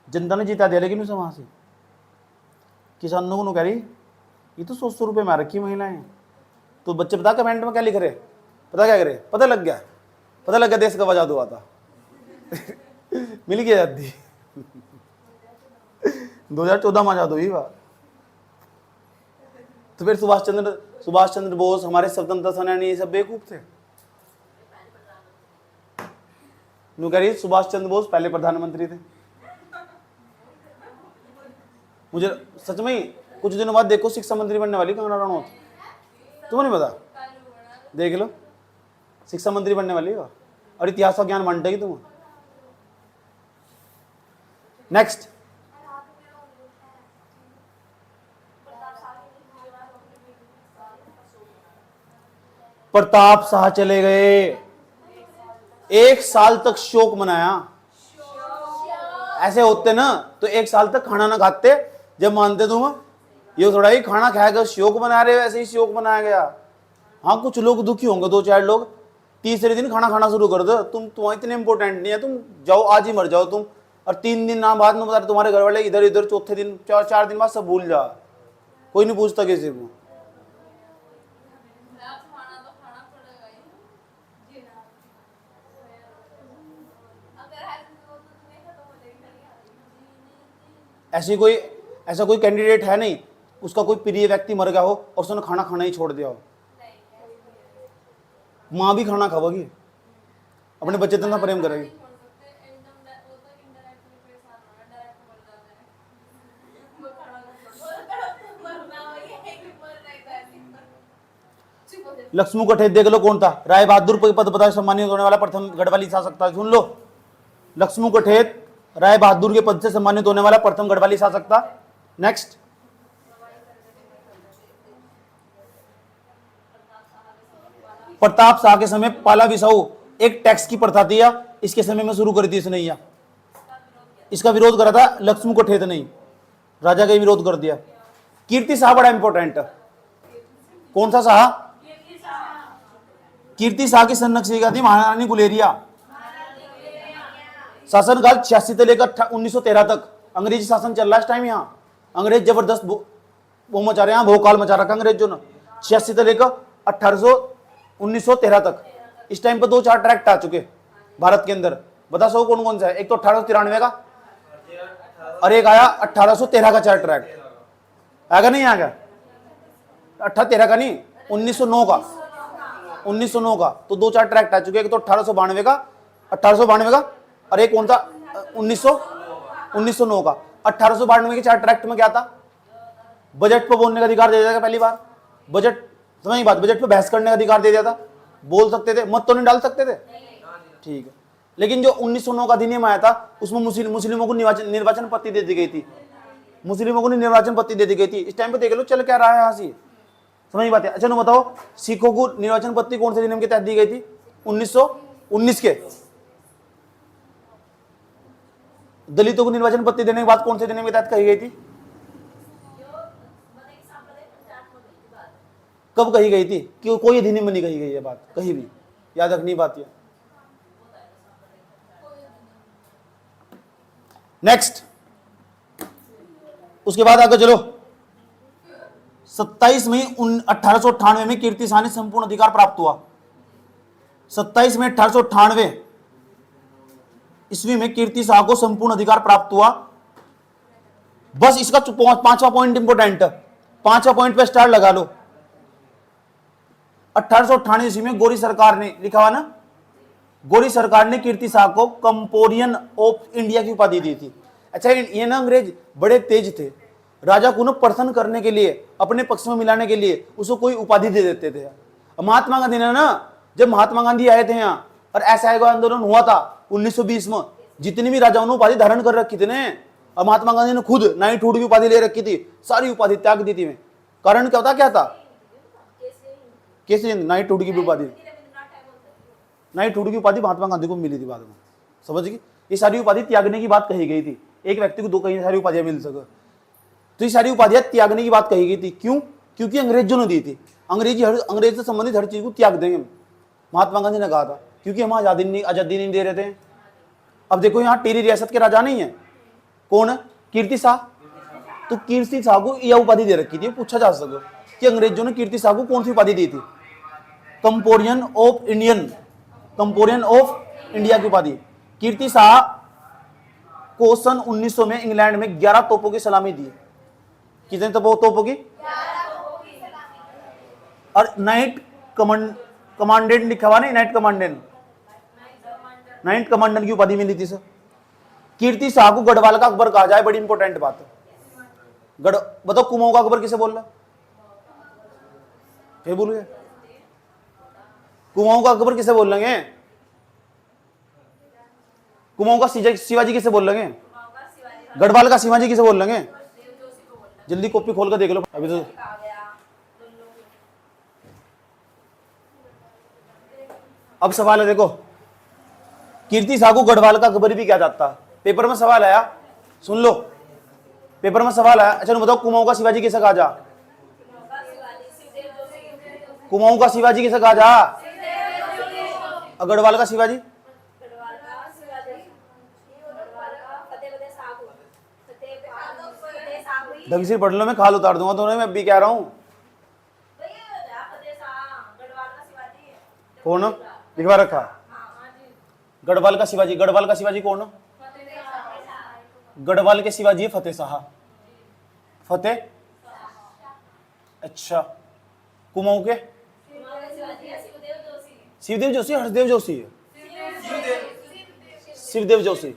जनता ने जीता दिया लेकिन उसे वहां से किसानों को नुगारी ये तो 100 रुपये में रखी महिलाएं। तो बच्चे बता कमेंट में क्या लिख रहे? पता क्या करे? पता लग गया देश का आजाद हुआ था। मिल गई आजादी। 2014 में आजाद हुई बात। तो फिर सुभाष चंद्र बोस हमारे स्वतंत्रता सेनानी ये सब बेवकूफ थे। नुकरी सुभाष चंद्र बोस पहले प्रधानमंत्री थे। मुझे सच में कुछ दिनों बाद देखो शिक्षा मंत्री बनने वाली कंगना रनौत। तुम्हें नहीं पता? देख लो, शिक्षा मंत्री बनने वाली है और इतिहास का ज्ञान बांटेगी तुम। नेक्स्ट, प्रताप शाह चले गए। 1 साल तक शोक मनाया। ऐसे होते ना तो 1 साल तक खाना ना खाते। जब मानते तुम ये थोड़ा ही खाना खाएगा शोक मना रहे हो, ऐसे ही शोक मनाया गया। हाँ कुछ लोग दुखी होंगे, 2-4 लोग, तीसरे दिन खाना खाना शुरू कर दो। तुम्हारे इतने इंपॉर्टेंट नहीं है, तुम जाओ आज ही मर जाओ तुम, और 3 दिन ना बाद में बता तुम्हारे घर वाले इधर इधर, चौथे दिन 4 दिन बाद सब भूल जा, कोई नहीं पूछता किसी को। ऐसा कोई कैंडिडेट है नहीं उसका कोई प्रिय व्यक्ति मर गया हो और उसने खाना खाना ही छोड़ दिया हो। माँ भी खाना खाओगी, अपने बच्चे तो ना प्रेम करेगी। लक्ष्मू कठेत देख लो कौन था, राय बहादुर पद पता सम्मानित होने वाला प्रथम गढ़वाली शासक था। सुन लो, लक्ष्मू कठेत राय बहादुर के पद से सम्मानित होने वाला प्रथम गढ़वाली शासक था। नेक्स्ट, प्रताप शाह के समय पाला बिसाऊ एक टैक्स की प्रथा थी, इसके समय में शुरू करी थी इसने। या इसका विरोध करा था लक्ष्मू कठेत नहीं, राजा का विरोध कर दिया। कीर्ति शाह बड़ा इंपॉर्टेंट, कौन सा शाह? कीर्ति शाह की संरक्षिका थी महारानी गुलेरिया। शासनकाल 86 से लेकर 1913 तक अंग्रेजी शासन चल रहा है इस टाइम। यहाँ अंग्रेज जबरदस्त वो मचा रहे हैं, भोकाल मचा रखा अंग्रेजों ने 86 से लेकर 1913 तक। इस टाइम पर 2-4 ट्रैक्ट आ चुके भारत के अंदर। बता सो कौन कौन सा है? एक तो 1893 का, और एक आया 1813 का 4 ट्रैक्ट। आएगा नहीं आएगा? 1813 का नहीं, 1909 का, 1909 का। तो 2-4 ट्रैक्ट आ चुके। एक तो 1892 का, 1892 का, और एक कौन सा 1909 का। 1892 के 4 ट्रैक्ट में क्या था? बजट पर बोलने का अधिकार दे दिया था पहली बार। बजट, समझ बात, बजट पर बहस करने का अधिकार दे दिया था। बोल सकते थे, मत तो नहीं डाल सकते थे, ठीक है। लेकिन जो 1909 का अधिनियम आया था उसमें मुस्लिमों को निर्वाचन पत्ति दे दी गई थी। मुस्लिमों को निर्वाचन पत्ति दे दी गई थी। इस टाइम पे देख लो चल क्या रहा है यहाँ से, समझ बात है। अच्छा नो बताओ, सिखों को निर्वाचन पत्ति कौन से अधिनियम के तहत दी गई थी? 1919 के। दलितों को निर्वाचन पत्ति देने के बाद कौन से अधिनियम के तहत कही गई थी? कब कही गई थी? क्यों कोई अधिनियम में नहीं कही गई है बात कहीं भी, याद रखनी बात है। नेक्स्ट, उसके बाद आगे चलो। 27 मई 1898 में कीर्ति शाह ने संपूर्ण अधिकार प्राप्त हुआ। 27 मई 1898 ईस्वी में कीर्ति शाह को संपूर्ण अधिकार प्राप्त हुआ। बस इसका 5वां पॉइंट इंपोर्टेंट, 5वां पॉइंट पे स्टार लगा लो। 1898 ईस्वी में गोरी सरकार ने, लिखा हुआ ना, गोरी सरकार ने कीर्ति शाह को कंपोरियन ऑफ इंडिया की उपाधि दी थी। अच्छा, ये ना अंग्रेज बड़े तेज थे, राजा को ना प्रसन्न करने के लिए, अपने पक्ष में मिलाने के लिए उसको कोई उपाधि दे देते थे। महात्मा गांधी ने ना, जब महात्मा गांधी आए थे यहाँ और असहयोग आंदोलन हुआ था 1920 में, जितनी भी राजाओं ने उपाधि धारण कर रखी थी ने, और महात्मा गांधी ने खुद नाइटहुड की उपाधि ले रखी थी, सारी उपाधि त्याग दी थी। में कारण क्या था? कैसे नाइटहुड की उपाधि, नाइटहुड की उपाधि महात्मा गांधी को मिली थी बाद में, समझ गई। ये सारी उपाधि त्यागने की बात कही गई थी। एक व्यक्ति को 2 कहीं सारी उपाधियां मिल सके, तो ये सारी उपाधियां त्यागने की बात कही गई थी। क्यों? क्योंकि अंग्रेजों ने दी थी। अंग्रेज से संबंधित हर चीज को त्याग देंगे, महात्मा गांधी ने कहा था, क्योंकि हम आजादी नहीं दे रहे थे। अब देखो यहाँ टिहरी रियासत के राजा नहीं है, कौन है? कीर्ति शाह। तो कीर्ति शाह को यह उपाधि दे रखी थी। पूछा जा सके कि अंग्रेजों ने कीर्ति शाह को कौन सी उपाधि दी थी? कंपोरियन ऑफ इंडिया की उपाधि। कीर्ति शाह को सन 1900 में इंग्लैंड में 11 तोपों की सलामी दी। कितने तोपों की? और नाइट कमांडेंट लिखा हुआ नहीं, नाइट कमांडेंट की उपाधि मिली थी सर। कीर्ति शाह को गढ़वाल का अकबर कहा जाए, बड़ी इंपॉर्टेंट बात है। बताओ कुमाऊं का अकबर किसे बोल रहा? फिर बोल गए, कुमाऊं का अकबर किसे बोल लेंगे? कुमाऊं का शिवाजी किसे बोल लेंगे? गढ़वाल का शिवाजी किसे बोल लेंगे? जल्दी कॉपी खोल कर देख लो अभी तो। अब सवाल है, देखो, कीर्ति शाह को गढ़वाल का अकबर भी क्या जाता? पेपर में सवाल आया, सुन लो, पेपर में सवाल आया। अच्छा बताओ, कुमाऊं का शिवाजी किसे कहा जा? कुमाऊं का शिवाजी किसे कहा जा? गढ़वाल का शिवाजी, ढंग से पढ़ लो, मैं खाल उतार दूंगा तुम्हें, मैं अभी कह रहा हूँ। कौन लिखवा रखा? गढ़वाल का शिवाजी, गढ़वाल का शिवाजी कौन? गढ़वाल के शिवाजी फतेह शाह। फतेह, अच्छा। कुमाऊं के शिवदेव जोशी, हर्षदेव जोशी है। शिवदेव जोशी,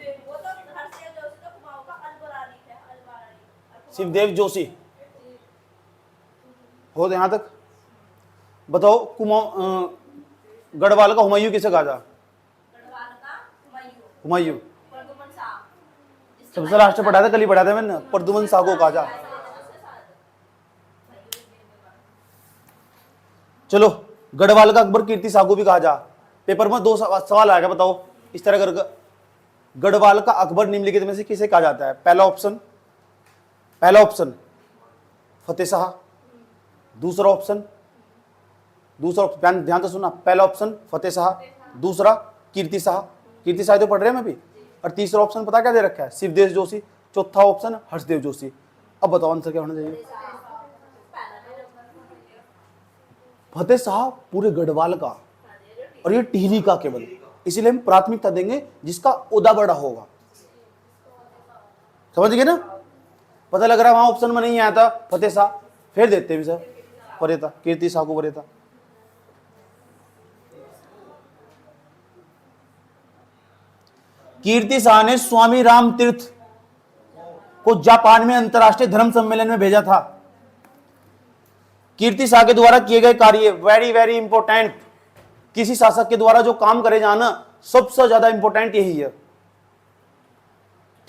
शिवदेव जोशी हो यहां तक। बताओ कुमाऊं, गढ़वाल का हुमायूं किसे कहा जा? हुमायूं सबसे लास्ट पढ़ा था, कल ही पढ़ा था मैंने, प्रद्युमन शाह को कहा जा। चलो, गढ़वाल का अकबर कीर्ति शाह को भी कहा जा। पेपर में 2 सवाल आएगा, बताओ इस तरह कर। गढ़वाल का अकबर निम्नलिखित में से किसे कहा जाता है? पहला ऑप्शन फतेह शाह, दूसरा ऑप्शन ध्यान से सुनना, पहला ऑप्शन फतेह शाह, दूसरा कीर्ति शाह तो पढ़ रहे हैं मैं भी, और तीसरा ऑप्शन पता क्या दे रखा है? शिवदेव जोशी, चौथा ऑप्शन हर्षदेव जोशी। अब बताओ आंसर क्या होना चाहिए? फतेह शाह पूरे गढ़वाल का, और ये टिहरी का केवल, इसीलिए हम प्राथमिकता देंगे जिसका ओदा बड़ा होगा। समझ गए ना? पता लग रहा है वहां ऑप्शन में नहीं आया था फतेह शाह, फिर देते भी सर परेता, कीर्ति शाह को परेता। कीर्ति शाह ने स्वामी राम तीर्थ को जापान में अंतरराष्ट्रीय धर्म सम्मेलन में भेजा था। कीर्ति शाह के द्वारा किए गए कार्य वेरी वेरी इंपॉर्टेंट। किसी शासक के द्वारा जो काम करे जाना सबसे ज्यादा इंपॉर्टेंट यही है,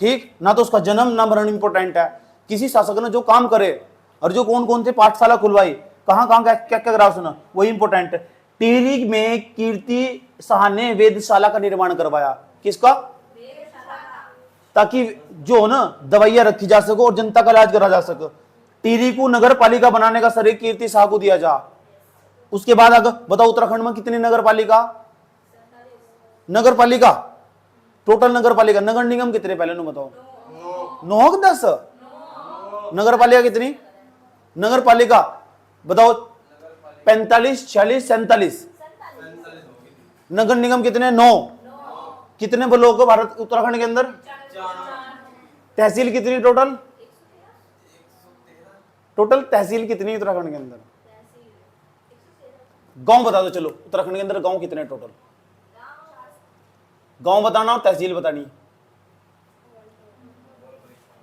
ठीक ना? तो उसका जन्म ना मरण इंपॉर्टेंट है। किसी शासक ने जो काम करे और जो कौन कौन से पाठशाला खुलवाई, कहां कहां क्या क्या करा सुना, वही इंपॉर्टेंट है। टिहरी में कीर्ति शाह ने वेधशाला का निर्माण करवाया। किसका? ताकि जो ना दवाइयां रखी जा सको और जनता का इलाज करा जा सके। टिहरी को नगर पालिका बनाने का श्रेय कीर्ति शाह को दिया जा। उसके बाद अगर बताओ उत्तराखंड में कितनी नगर पालिका? टोटल नगर पालिका, नगर निगम कितने पहले नु बताओ? 9 कि 10? नगर पालिका कितनी? नगर पालिका बताओ 45, 46, 47। नगर निगम कितने? 9। कितने ब्लॉक है भारत उत्तराखंड के अंदर? तहसील कितनी टोटल? तहसील कितनी उत्तराखंड के अंदर? गांव बता दो चलो, उत्तराखंड के अंदर गांव कितने टोटल? गांव बताना और तहसील बतानी।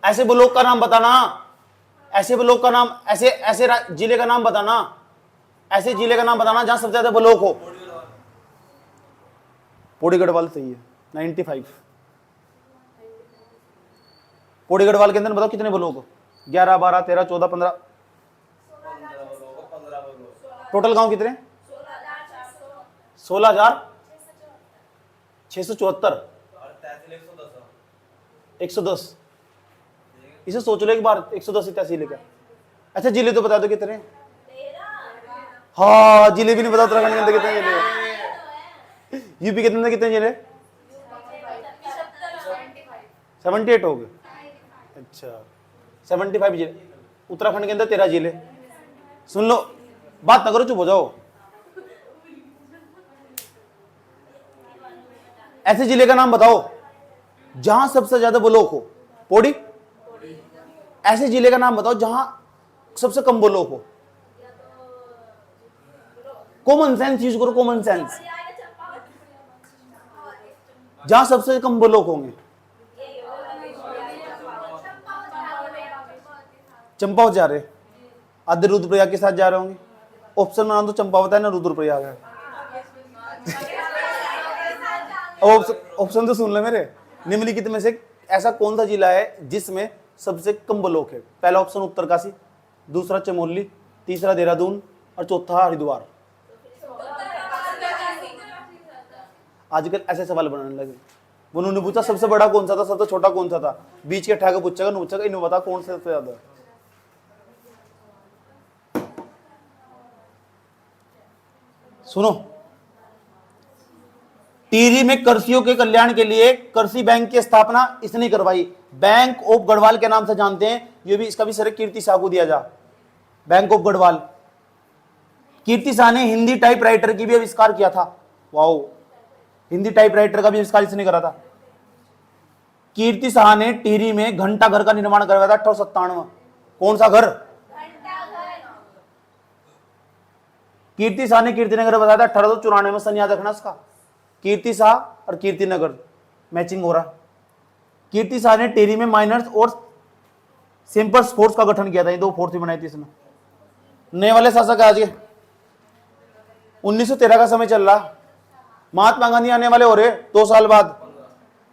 ऐसे ब्लॉक का नाम बताना, ऐसे ब्लॉक का नाम, ऐसे जिले का नाम बताना, ऐसे जिले का नाम बताना जहां सबसे ज्यादा ब्लॉक हो। पौड़ी गढ़वाल सही है 95। पौड़ी गढ़वाल के अंदर बताओ कितने ब्लॉक हो? 11, 12, 13, 14, 15। टोटल गांव कितने? 16,674। 110। इसे सोच लो एक बार, 110 तहसील क्या? अच्छा जिले तो बता दो कितने? हाँ जिले भी नहीं बता उत्तराखंड के अंदर कितने जिले? यूपी के अंदर कितने जिले? 78 हो गए। अच्छा 75 जिले। उत्तराखंड के अंदर 13 जिले। सुन लो, बात ना करो, चुप हो जाओ। ऐसे जिले का नाम बताओ जहां सबसे ज्यादा ब्लॉक हो। पौड़ी। ऐसे जिले का नाम बताओ जहां सबसे कम ब्लॉक हो। कॉमन सेंस यूज करो, कॉमन सेंस। जहां सबसे कम ब्लॉक होंगे। चंपावत जा रहे, आधे रुद्रप्रयाग के साथ जा रहे होंगे। ऑप्शन में तो चंपावत है ना रुद्रप्रयाग है। ऑप्शन तो सुन ले मेरे। निम्नलिखित में से ऐसा कौन सा जिला है जिसमें सबसे कम ब्लॉक है? पहला ऑप्शन उत्तरकाशी, दूसरा चमोली, तीसरा देहरादून और चौथा हरिद्वार। आजकल ऐसे सवाल बनाने लगे। उन्होंने पूछा सबसे बड़ा कौन सा था, सबसे छोटा कौन सा था, बीच के ठहर पूछेगा, पूछेगा इन्हें बता कौन सा सबसे ज्यादा। सुनो टिहरी में कृषियों के कल्याण के लिए कृषि बैंक की स्थापना इसने करवाई। बैंक ऑफ गढ़वाल के नाम से जानते हैं, ये भी इसका भी सर कीर्ति शाह को दिया जा, बैंक ऑफ गढ़वाल। कीर्ति शाह ने हिंदी टाइपराइटर की भी आविष्कार किया था। वाओ, हिंदी टाइपराइटर का भी आविष्कार इसने करा था। कीर्ति शाह ने टिहरी में घंटा घर का निर्माण करवाया था 1897। कौन सा घर? कीर्ति शाह ने कीर्तिनगर बताया था 1894 में। सन याद रखना इसका, कीर्ति शाह और कीर्तिनगर मैचिंग हो रहा। कीर्ति शाह ने टिहरी में माइनर्स और सिंपल्स फोर्स का गठन किया था। ये 2 फोर्स भी बनाई थी इसने। नए वाले शासक आज के 1913 का समय चल रहा। महात्मा गांधी आने वाले हो रहे 2 साल बाद।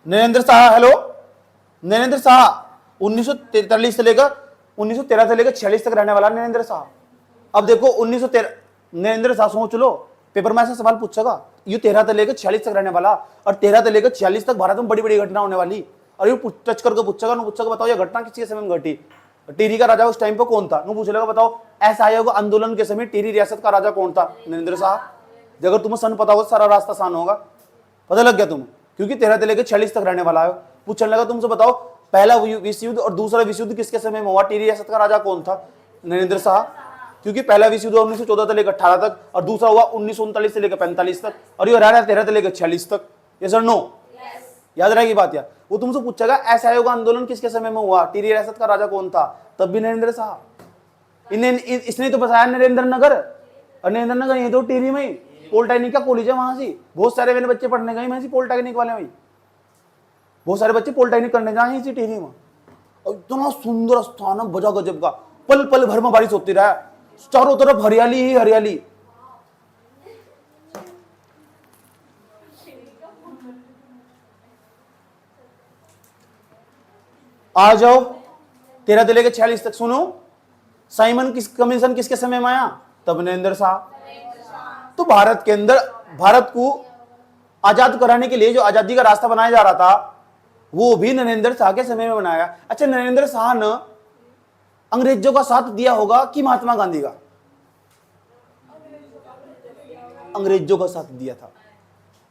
नरेंद्र शाह, हेलो नरेंद्र शाह 1943 से लेकर 1913 से लेकर 46 तक रहने वाला नरेंद्र शाह। अब देखो 1913 नरेंद्र शाह, सोच लो पेपर में ऐसा सवाल पूछेगा, ये 13 से लेकर 46 तक रहने वाला और 13 से लेकर 46 तक भारत में बड़ी बड़ी घटना होने वाली, और ये टच करके पूछेगा, बताओ ये घटना किसके समय में घटी? टिहरी का राजा उस टाइम पे कौन था? पूछ लेगा बताओ असहयोग आंदोलन के समय टिहरी रियासत का राजा कौन था? नरेंद्र शाह। अगर तुम्हें सन पता होगा सारा रास्ता आसान होगा। पता लग गया तुम्हें, क्योंकि 13 से लेकर 46 तक रहने वाला है। पूछने लगा तुमसे बताओ पहला विश्व युद्ध और दूसरा विश्व युद्ध किसके समय में हुआ? टिहरी रियासत का राजा कौन था? नरेंद्र शाह। क्योंकि पहला विश्व युद्ध 1914 से लेकर 18 तक और दूसरा हुआ 1939 से लेकर 45 तक, और ये रहा 13 से लेकर 46 तक। ये सर नो याद रहेगी बात यार। वो तुमसे पूछेगा असहयोग आंदोलन किसके समय में हुआ? टिहरी रियासत का राजा कौन था? तब भी नरेंद्र शाह। इसने तो बताया नरेंद्र नगर, और नरेंद्र नगर ये तो टिहरी में पॉलिटेक्निक का कॉलेज है, वहां से बहुत सारे मेरे बच्चे पढ़ने गए वहां से, पॉलिटेक्निक वाले वही बहुत सारे बच्चे पॉलिटेक्निक करने जाए इसी टिहरी में। और इतना सुंदर स्थान है, बजा गजब का, पल पल भर में बारिश होती रहा, चारों तरफ हरियाली ही हरियाली। आ जाओ 13 से लेकर 46 तक सुनो। साइमन कमीशन किसके समय में आया? तब नरेंद्र शाह। तो भारत के अंदर भारत को आजाद कराने के लिए जो आजादी का रास्ता बनाया जा रहा था वो भी नरेंद्र शाह के समय में बनाया। अच्छा, नरेंद्र शाह ने अंग्रेजों का साथ दिया होगा कि महात्मा गांधी का? अंग्रेजों का साथ दिया था।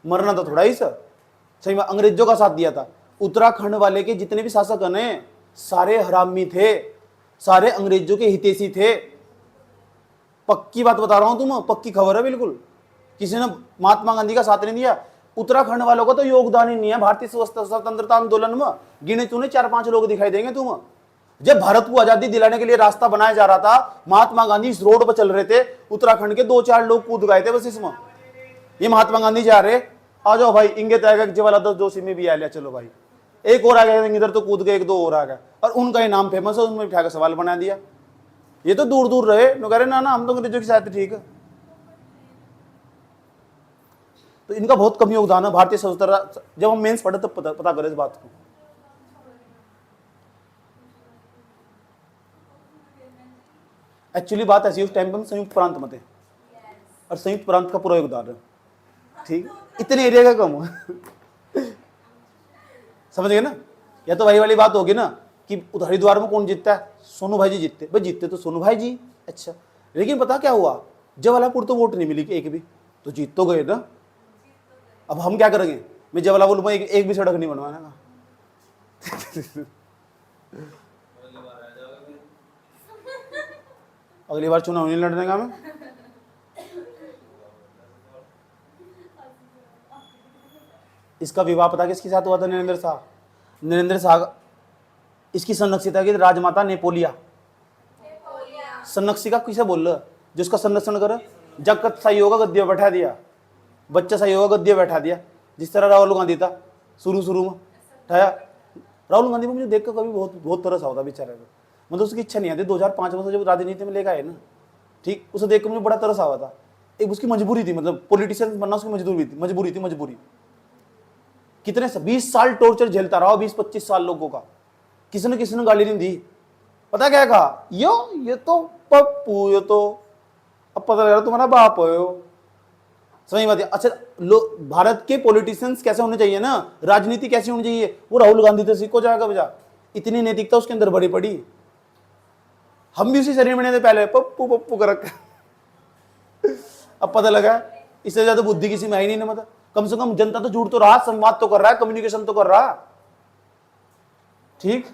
मरना तो थोड़ा ही सर, सही में अंग्रेजों का साथ दिया था। उत्तराखंड वाले के जितने भी शासक हैं सारे हरामी थे, सारे अंग्रेजों के हितैषी थे। पक्की बात बता रहा हूं, तुम पक्की खबर है बिल्कुल। किसी ने महात्मा गांधी का साथ नहीं दिया। उत्तराखंड वालों का तो योगदान ही नहीं है भारतीय स्वतंत्रता आंदोलन में। गिने चुने 4-5 लोग दिखाई देंगे तुम। जब भारत को आजादी दिलाने के लिए रास्ता बनाया जा रहा था, महात्मा गांधी इस रोड पर चल रहे थे, उत्तराखंड के 2-4 लोग कूद गए थे बस इसमें। ये महात्मा गांधी जा रहे, आ जाओ भाई इंगित आएगा जवाहरलाल जोशी में भी आ लिया, चलो भाई एक और आ गया, इधर तो कूद गए, 1-2 और आ गए, और उनका ही नाम फेमस है, उनमें उठा के सवाल बना दिया। ये तो दूर दूर रहे, कह रहे ना हम तो अंग्रेजों के साथ ठीक है। तो इनका बहुत कम योगदान है भारतीय स्वतंत्रता। जब हम मेंस पढ़े तब पता करें इस बात को। एक्चुअली बात ऐसी, उस टाइम पर हम संयुक्त प्रांत में थे और संयुक्त प्रांत का पूरा योगदान है, ठीक, इतने एरिया का कम समझ गए ना। या तो वही वाली बात होगी ना कि हरिद्वार में कौन जीतता है? सोनू भाई जी जीतते। भाई जीतते तो सोनू भाई जी, अच्छा, लेकिन पता क्या हुआ, जवाहरलाल तो वोट नहीं मिली एक भी, तो जीत तो गए ना। अब हम क्या करेंगे? मैं जवाहरलाल में एक भी सड़क नहीं बनवाना का। अगली बार चुनाव नहीं लड़ने का मैं। इसका विवाह पता किसके साथ हुआ था? नरेंद्र शाह। नरेंद्र शाह इसकी संरक्षिता की राजमाता नेपोलिया। संरक्षिका किसे बोल रहे? जिसका संरक्षण करे। जगत सही होगा गद्दे बैठा दिया, बच्चा सही होगा गद्दे बैठा दिया। जिस तरह राहुल गांधी था शुरू में उठाया। राहुल गांधी को मुझे देख कर कभी बहुत तरस आता बेचारे को, मतलब उसकी इच्छा नहीं आती। 2005 में जब राजनीति में लेकर आए ना, ठीक, उसे देख कर मुझे बड़ा तरस आवा था। एक उसकी मजबूरी थी, मतलब पॉलिटिशियन बनना उसकी मजबूरी थी। कितने 20 साल टॉर्चर झेलता रहा, 20-25 साल लोगों का, किसी ने गाली नहीं दी। पता क्या कहा? ये तो पप्पू, ये तो अब पता लग रहा तुम्हारा बाप हो। समझ बात है। अच्छा, भारत के पॉलिटिशियंस कैसे होने चाहिए ना, राजनीति कैसी होनी चाहिए, वो राहुल गांधी से सीखो जाएगा बजा। इतनी नैतिकता उसके अंदर बड़ी पड़ी। हम भी उसी शरीर में थे पहले, पप्पू कर रखा। अब पता लगा इससे ज्यादा बुद्धि किसी में आई नहीं ना, मतलब कम से कम जनता तो जुड़ तो रहा, संवाद तो कर रहा है, कम्युनिकेशन तो कर रहा। ठीक,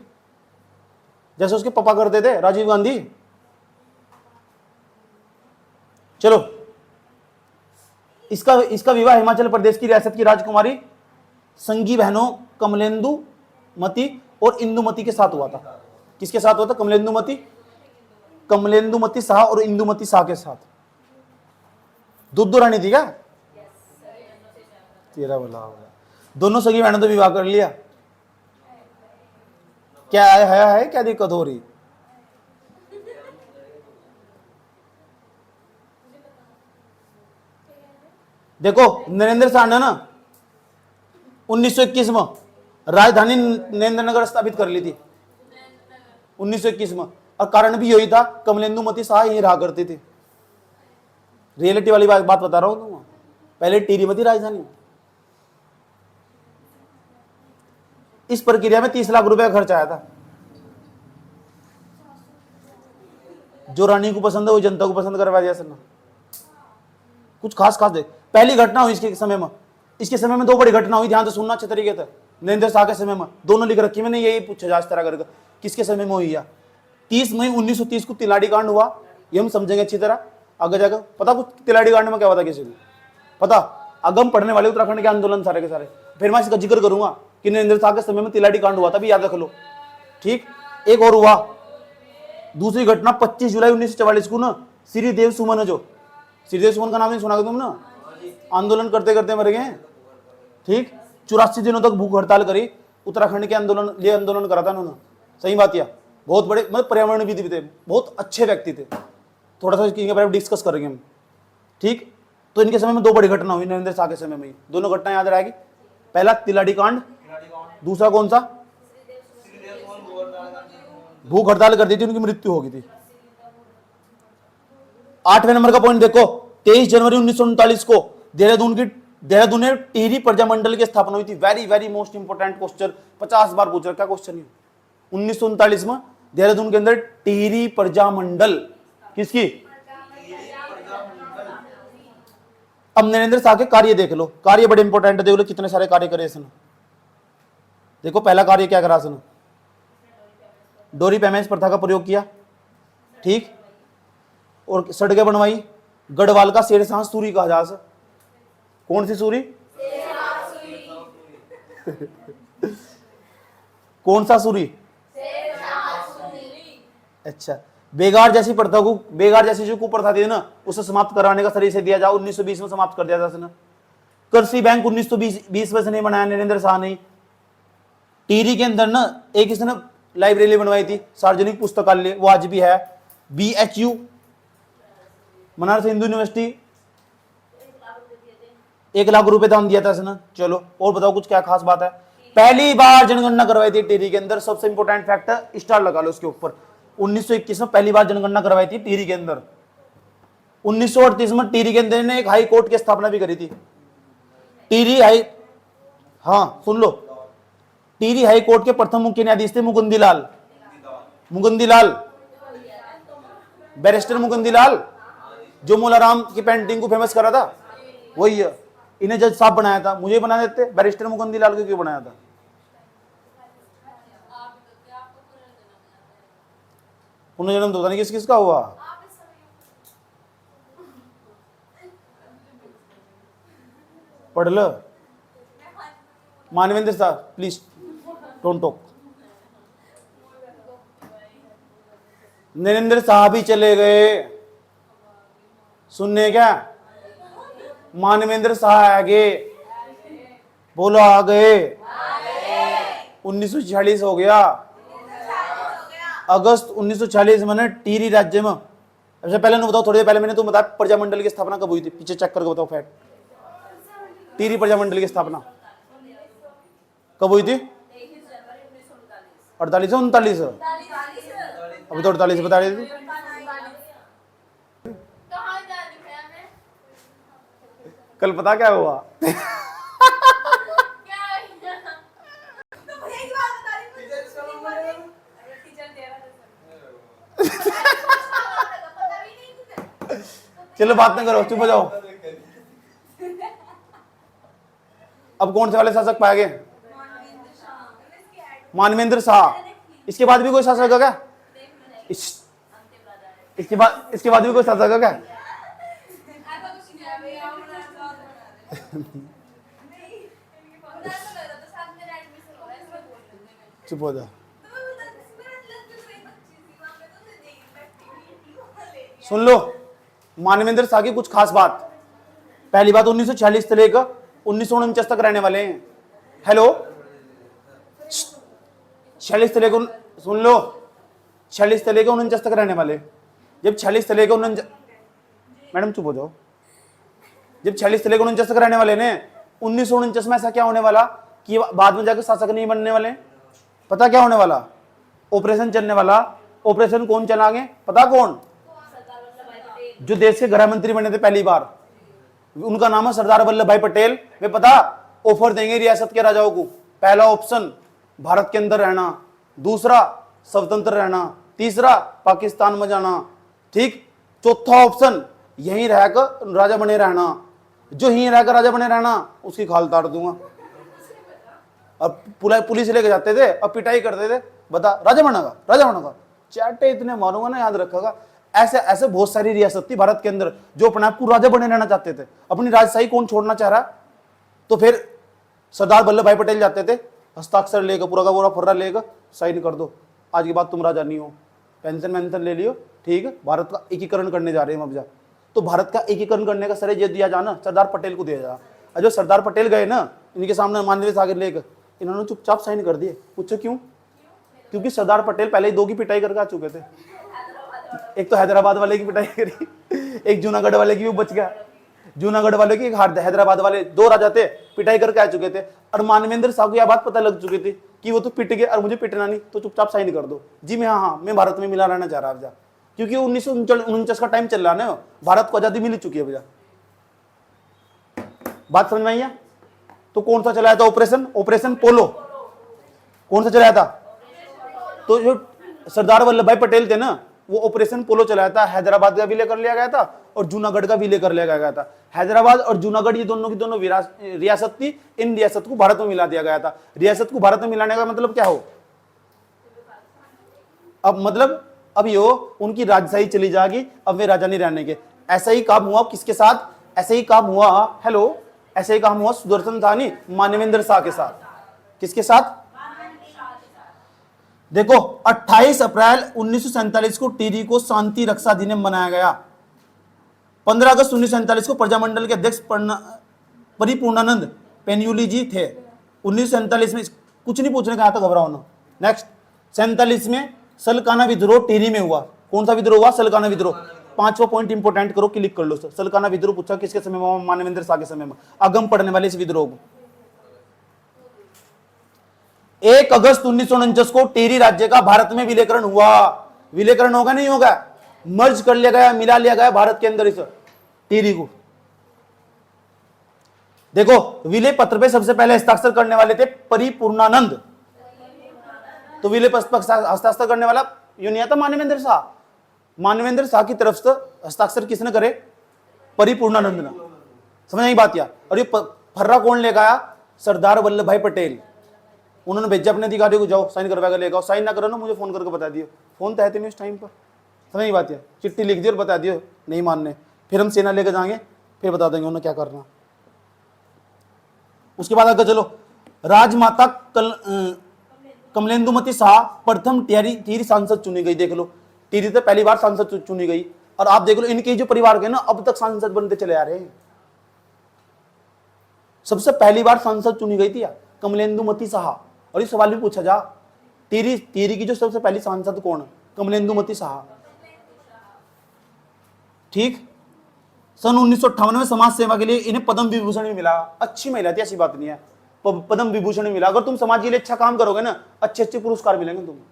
जैसे उसके पापा करते थे राजीव गांधी। चलो, इसका विवाह हिमाचल प्रदेश की रियासत की राजकुमारी संगी बहनों कमलेंदु मती और इंदुमती के साथ हुआ था। किसके साथ हुआ था? कमलेंदुमती शाह और इंदुमती शाह के साथ। दुद्दू रानी थी क्या? तेरा भला होगा। दोनों सगी बहनों तो विवाह कर लिया। क्या है क्या दिक्कत हो रही? देखो, नरेंद्र शाह ने ना 1921 में राजधानी नरेंद्रनगर स्थापित कर ली थी 1921 में, और कारण भी यही था, कमलेंदुमती शाह यही रहा करती थी। रियलिटी वाली बात बता रहा हूं तुम। पहले टिहरी में थी राजधानी। इस प्रक्रिया में 30 लाख रुपए का खर्च आया था। जो रानी को पसंद है वो जनता को पसंद करवा दिया सर। कुछ खास दे। पहली घटना हुई इसके समय में 2 बड़ी घटना हुई, ध्यान से सुनना अच्छे तरीके से। नरेंद्र शाह के समय में दोनों लिख रखी, मैंने यही पूछा जा इस तरह करके किसके समय में हुई है। 30 मई 1930 को तिलाड़ी कांड हुआ, ये हम समझेंगे अच्छी तरह आगे जाकर। पता कुछ तिलाड़ी कांड में क्या हुआ था? किसी को पता? अगम पढ़ने वाले उत्तराखंड के आंदोलन सारे के सारे। फिर मैं इसका जिक्र करूंगा कि नरेंद्र शाह के समय में तिलाड़ी कांड हुआ था, भी याद रख लो। ठीक, एक और हुआ दूसरी घटना 25 जुलाई 1944 को ना, श्रीदेव सुमन है, जो श्रीदेव सुमन का नाम नहीं सुना तुम ना, आंदोलन करते करते मर गए। ठीक, 84 दिनों तक भूख हड़ताल करी, उत्तराखंड के आंदोलन करा था उन्होंने। सही बात यह, बहुत बड़े मतलब पर्यावरणविद भी थे, बहुत अच्छे व्यक्ति थे। थोड़ा सा इनके बारे में डिस्कस करेंगे हम। ठीक, तो इनके समय में 2 बड़ी घटना हुई नरेंद्र शाह के समय में। दोनों घटना याद रहेगी। पहला तिलाड़ी कांड, दूसरा कौन सा? भूख हड़ताल कर दी थी, उनकी मृत्यु हो गई थी। 8वें नंबर का पॉइंट देखो, 23 जनवरी 1939 को देहरादून में टिहरी प्रजामंडल की स्थापना हुई थी। Very very most important question, 50 बार पूछ रखा क्वेश्चन। 1939 में देहरादून के अंदर टिहरी प्रजामंडल, किसकी? अब नरेंद्र शाह के कार्य देख लो, कार्य बड़े इंपोर्टेंट देख लो, कितने सारे कार्य करे इसने। देखो, पहला कार्य क्या करा इसने? डोरी पेमेंस प्रथा का प्रयोग किया। ठीक, और सड़कें बनवाई। गढ़वाल का शेरशाह सूरी कहा जा सकता। कौन सी सूरी? कौन सा सूरी? अच्छा, बेगार जैसी जो कुप्रथा थी ना, उसे समाप्त कराने का सही से दिया जाओ। 1920 में समाप्त कर दिया था उसने। कृषि बैंक 1920 में से नहीं बनाया नरेंद्र शाह ने। टिहरी के अंदर ना एक इसने लाइब्रेरी बनवाई थी, सार्वजनिक पुस्तकालय, वो आज भी है। BHU बनारस हिंदू यूनिवर्सिटी 1 लाख रुपए दान दिया था इसने। चलो, और बताओ कुछ क्या खास बात है? पहली बार जनगणना करवाई थी टिहरी के अंदर। सबसे इंपोर्टेंट फैक्ट है, स्टार लगा लो उसके ऊपर। 1921 में पहली बार जनगणना करवाई थी टिहरी के अंदर। 1938 में टिहरी के अंदर ने एक हाई कोर्ट की स्थापना भी करी थी। हाँ सुन लो, टिहरी हाई कोर्ट के प्रथम मुख्य न्यायाधीश थे मुकुंदीलाल, बैरिस्टर मुकुंदीलाल, जो मोलाराम की पेंटिंग को फेमस करा था, वही है। इन्हें जज साहब बनाया था। मुझे बना देते बैरिस्टर मुकुंदीलाल को क्यों बनाया था? पुनर्जन्म तो पता नहीं किस किसका हुआ। पढ़ लो। मानवेंद्र साहब प्लीज डोंट टॉक। नरेंद्र साहब भी चले गए, सुनने क्या? मानवेंद्र शाह आ गए, बोलो आ गए। 1946 हो गया। अगस्त 1946 में टिहरी राज्य में। अच्छा पहले बताओ, थोड़ी देर पहले मैंने तुम बताया प्रजामंडल की स्थापना कब हुई थी? पीछे चेक करके बताओ फैक्ट। टिहरी प्रजामंडल की स्थापना कब हुई थी? 48 से 39? अभी तो 48 बता रही थी। कल पता क्या हुआ? चलो बात ना करो, चुप हो जाओ। अब कौन से वाले शासक पाए गए? मानवेंद्र शाह। इसके बाद भी कोई शासक है क्या? इसके बाद भी कोई शासक है क्या? चुप हो जा। सुन लो मानवेंद्र शाह की कुछ खास बात। पहली बात, 1946 से लेकर 1949 तक रहने वाले हैं। हेलो, 46 से लेकर, सुन लो, 46 से लेकर 49 तक रहने वाले। जब 46 से लेकर 49, मैडम चुप हो जाओ। जब 46 से लेकर 49 तक रहने वाले ने, 1949 में ऐसा क्या होने वाला कि बाद में जाकर शासक नहीं बनने वाले? पता क्या होने वाला? ऑपरेशन चलने वाला। ऑपरेशन कौन चलाएंगे पता? कौन? जो देश के गृह मंत्री बने थे पहली बार, उनका नाम है सरदार वल्लभ भाई पटेल। वे पता ऑफर देंगे रियासत के राजाओं को। पहला ऑप्शन भारत के अंदर रहना, दूसरा स्वतंत्र रहना, तीसरा पाकिस्तान में जाना, ठीक, चौथा ऑप्शन यहीं रहकर राजा बने रहना। जो यहीं रहकर राजा बने रहना उसकी खाल ताड़ दूंगा। अब पुलिस लेके जाते थे, अब पिटाई करते थे, बता राजा बनेगा, राजा बनेगा, चाटे इतने मारूंगा ना, याद रखेगा। ऐसे ऐसे बहुत सारी रियासत थी भारत के अंदर जो अपने आप को राजा बने रहना चाहते थे। अपनी राजशाही कौन छोड़ना चाह रहा? तो फिर सरदार वल्लभ भाई पटेल जाते थे, हस्ताक्षर लेकर, पूरा का पूरा फर्रा लेकर साइन कर दो, आज के बाद तुम राजा नहीं हो, पेंशन वेंशन ले लियो, ठीक है, भारत का एकीकरण करने जा रहे हैं हम अब जा। तो भारत का एकीकरण करने का श्रेय दिया जाना सरदार पटेल को दिया जा। और जो सरदार पटेल गए ना, इनके सामने मानवीय सागर लेकर, इन्होंने चुपचाप साइन कर दिए। पूछो क्यों? क्योंकि सरदार पटेल पहले ही 2 की पिटाई करके आ चुके थे। एक तो हैदराबाद वाले की पिटाई करी, एक जूनागढ़ वाले की भी बच गया। जूनागढ़ वाले की, हैदराबाद वाले 2 राजा थे, पिटाई करके आ चुके थे। और मानवेंद्र शाह को यह बात पता लग चुकी थी कि वो तो पिट गए और मुझे पिटना नहीं, तो चुपचाप साइन कर दो जी। मैं हाँ, मैं भारत में मिला रहना चाह रहा भैया, क्योंकि 1949 का टाइम चल रहा है ना, भारत को आजादी मिल चुकी है भैया। बात समझ में आई है? तो कौन सा चलाया था ऑपरेशन? ऑपरेशन पोलो। कौन सा चलाया था? तो जो सरदार वल्लभ भाई पटेल थे ना, वो ऑपरेशन पोलो चलाया था। हैदराबाद का भी लेकर लिया गया था और जूनागढ़ का भी लेकर लिया गया था। हैदराबाद और जूनागढ़ ये दोनों की दोनों रियासत थी। इन रियासत को भारत में मिला दिया गया था। रियासत को भारत में मिलाने का मतलब क्या हो? अब मतलब अब ये उनकी राजशाही चली जाएगी, अब वे राजा नहीं रहने के। ऐसा ही काम हुआ किसके साथ? ऐसे ही काम हुआ, हेलो, ऐसे ही काम हुआ सुदर्शन थानी मानवेंद्र शाह के साथ। किसके साथ? देखो 28 अप्रैल 1947 को टिहरी को शांति रक्षा दिवस मनाया गया। 15 अगस्त 1947 को प्रजामंडल के अध्यक्ष परिपूर्णानंद पेन्युली जी थे। 1947 में कुछ नहीं पूछने का था, घबराओ ना। नेक्स्ट, 47 में सलकाना विद्रोह टिहरी में हुआ। कौन सा विद्रोह हुआ? सलकाना विद्रोह। 5वां पॉइंट इंपोर्टेंट करो, क्लिक कर लो सर। सलकाना विद्रोह पूछा किसके समय में? मानवेंद्र शाह के समय में। अगम पढ़ने वाले इस विद्रोह को। 1 अगस्त 1949 को टिहरी राज्य का भारत में विलीकरण हुआ। विलीकरण होगा नहीं होगा? मर्ज कर लिया गया, मिला लिया गया भारत के अंदर इस टिहरी को। देखो विलय पत्र पे सबसे पहले हस्ताक्षर करने वाले थे परिपूर्णानंद। तो विलय पत्र हस्ताक्षर करने वाला यूं नहीं आता मानवेंद्र शाह। मानवेंद्र शाह की तरफ से हस्ताक्षर किसने करे? परिपूर्णानंद ने। समझ आई बात? या और ये फर्रा कौन लेकर आया? सरदार वल्लभ भाई पटेल। उन्होंने भेजा अपने अधिकारियों को, जाओ साइन करवा कर लेकर आओ। साइन ना करो ना, मुझे फोन करके बता दियो। फोन तो है नहीं उस टाइम पर। समझ आई बात? या चिट्ठी लिख दी और बता दियो नहीं मानने, फिर हम सेना लेकर जाएंगे, फिर बता देंगे उन्हें क्या करना। उसके बाद आगे चलो, राजमाता कमलेंदुमती शाह प्रथम टिहरी सांसद चुनी गई। देख लो, टिहरी से पहली बार सांसद चुनी गई। और आप देख लो इनके जो परिवार के ना अब तक सांसद बनते चले आ रहे हैं। सबसे पहली बार सांसद चुनी गई थी कमलेंदुमती शाह। और ये सवाल भी पूछा जा, टिहरी की जो सबसे पहली सांसद कौन है? कमलेंदुमती शाह। ठीक। सन 1958 में समाज सेवा के लिए इन्हें पद्म विभूषण भी मिला। अच्छी महिला थी, ऐसी बात नहीं है, पद्म विभूषण भी मिला। अगर तुम समाज के लिए अच्छा काम करोगे ना, अच्छे अच्छे पुरस्कार मिलेंगे तुम्हें।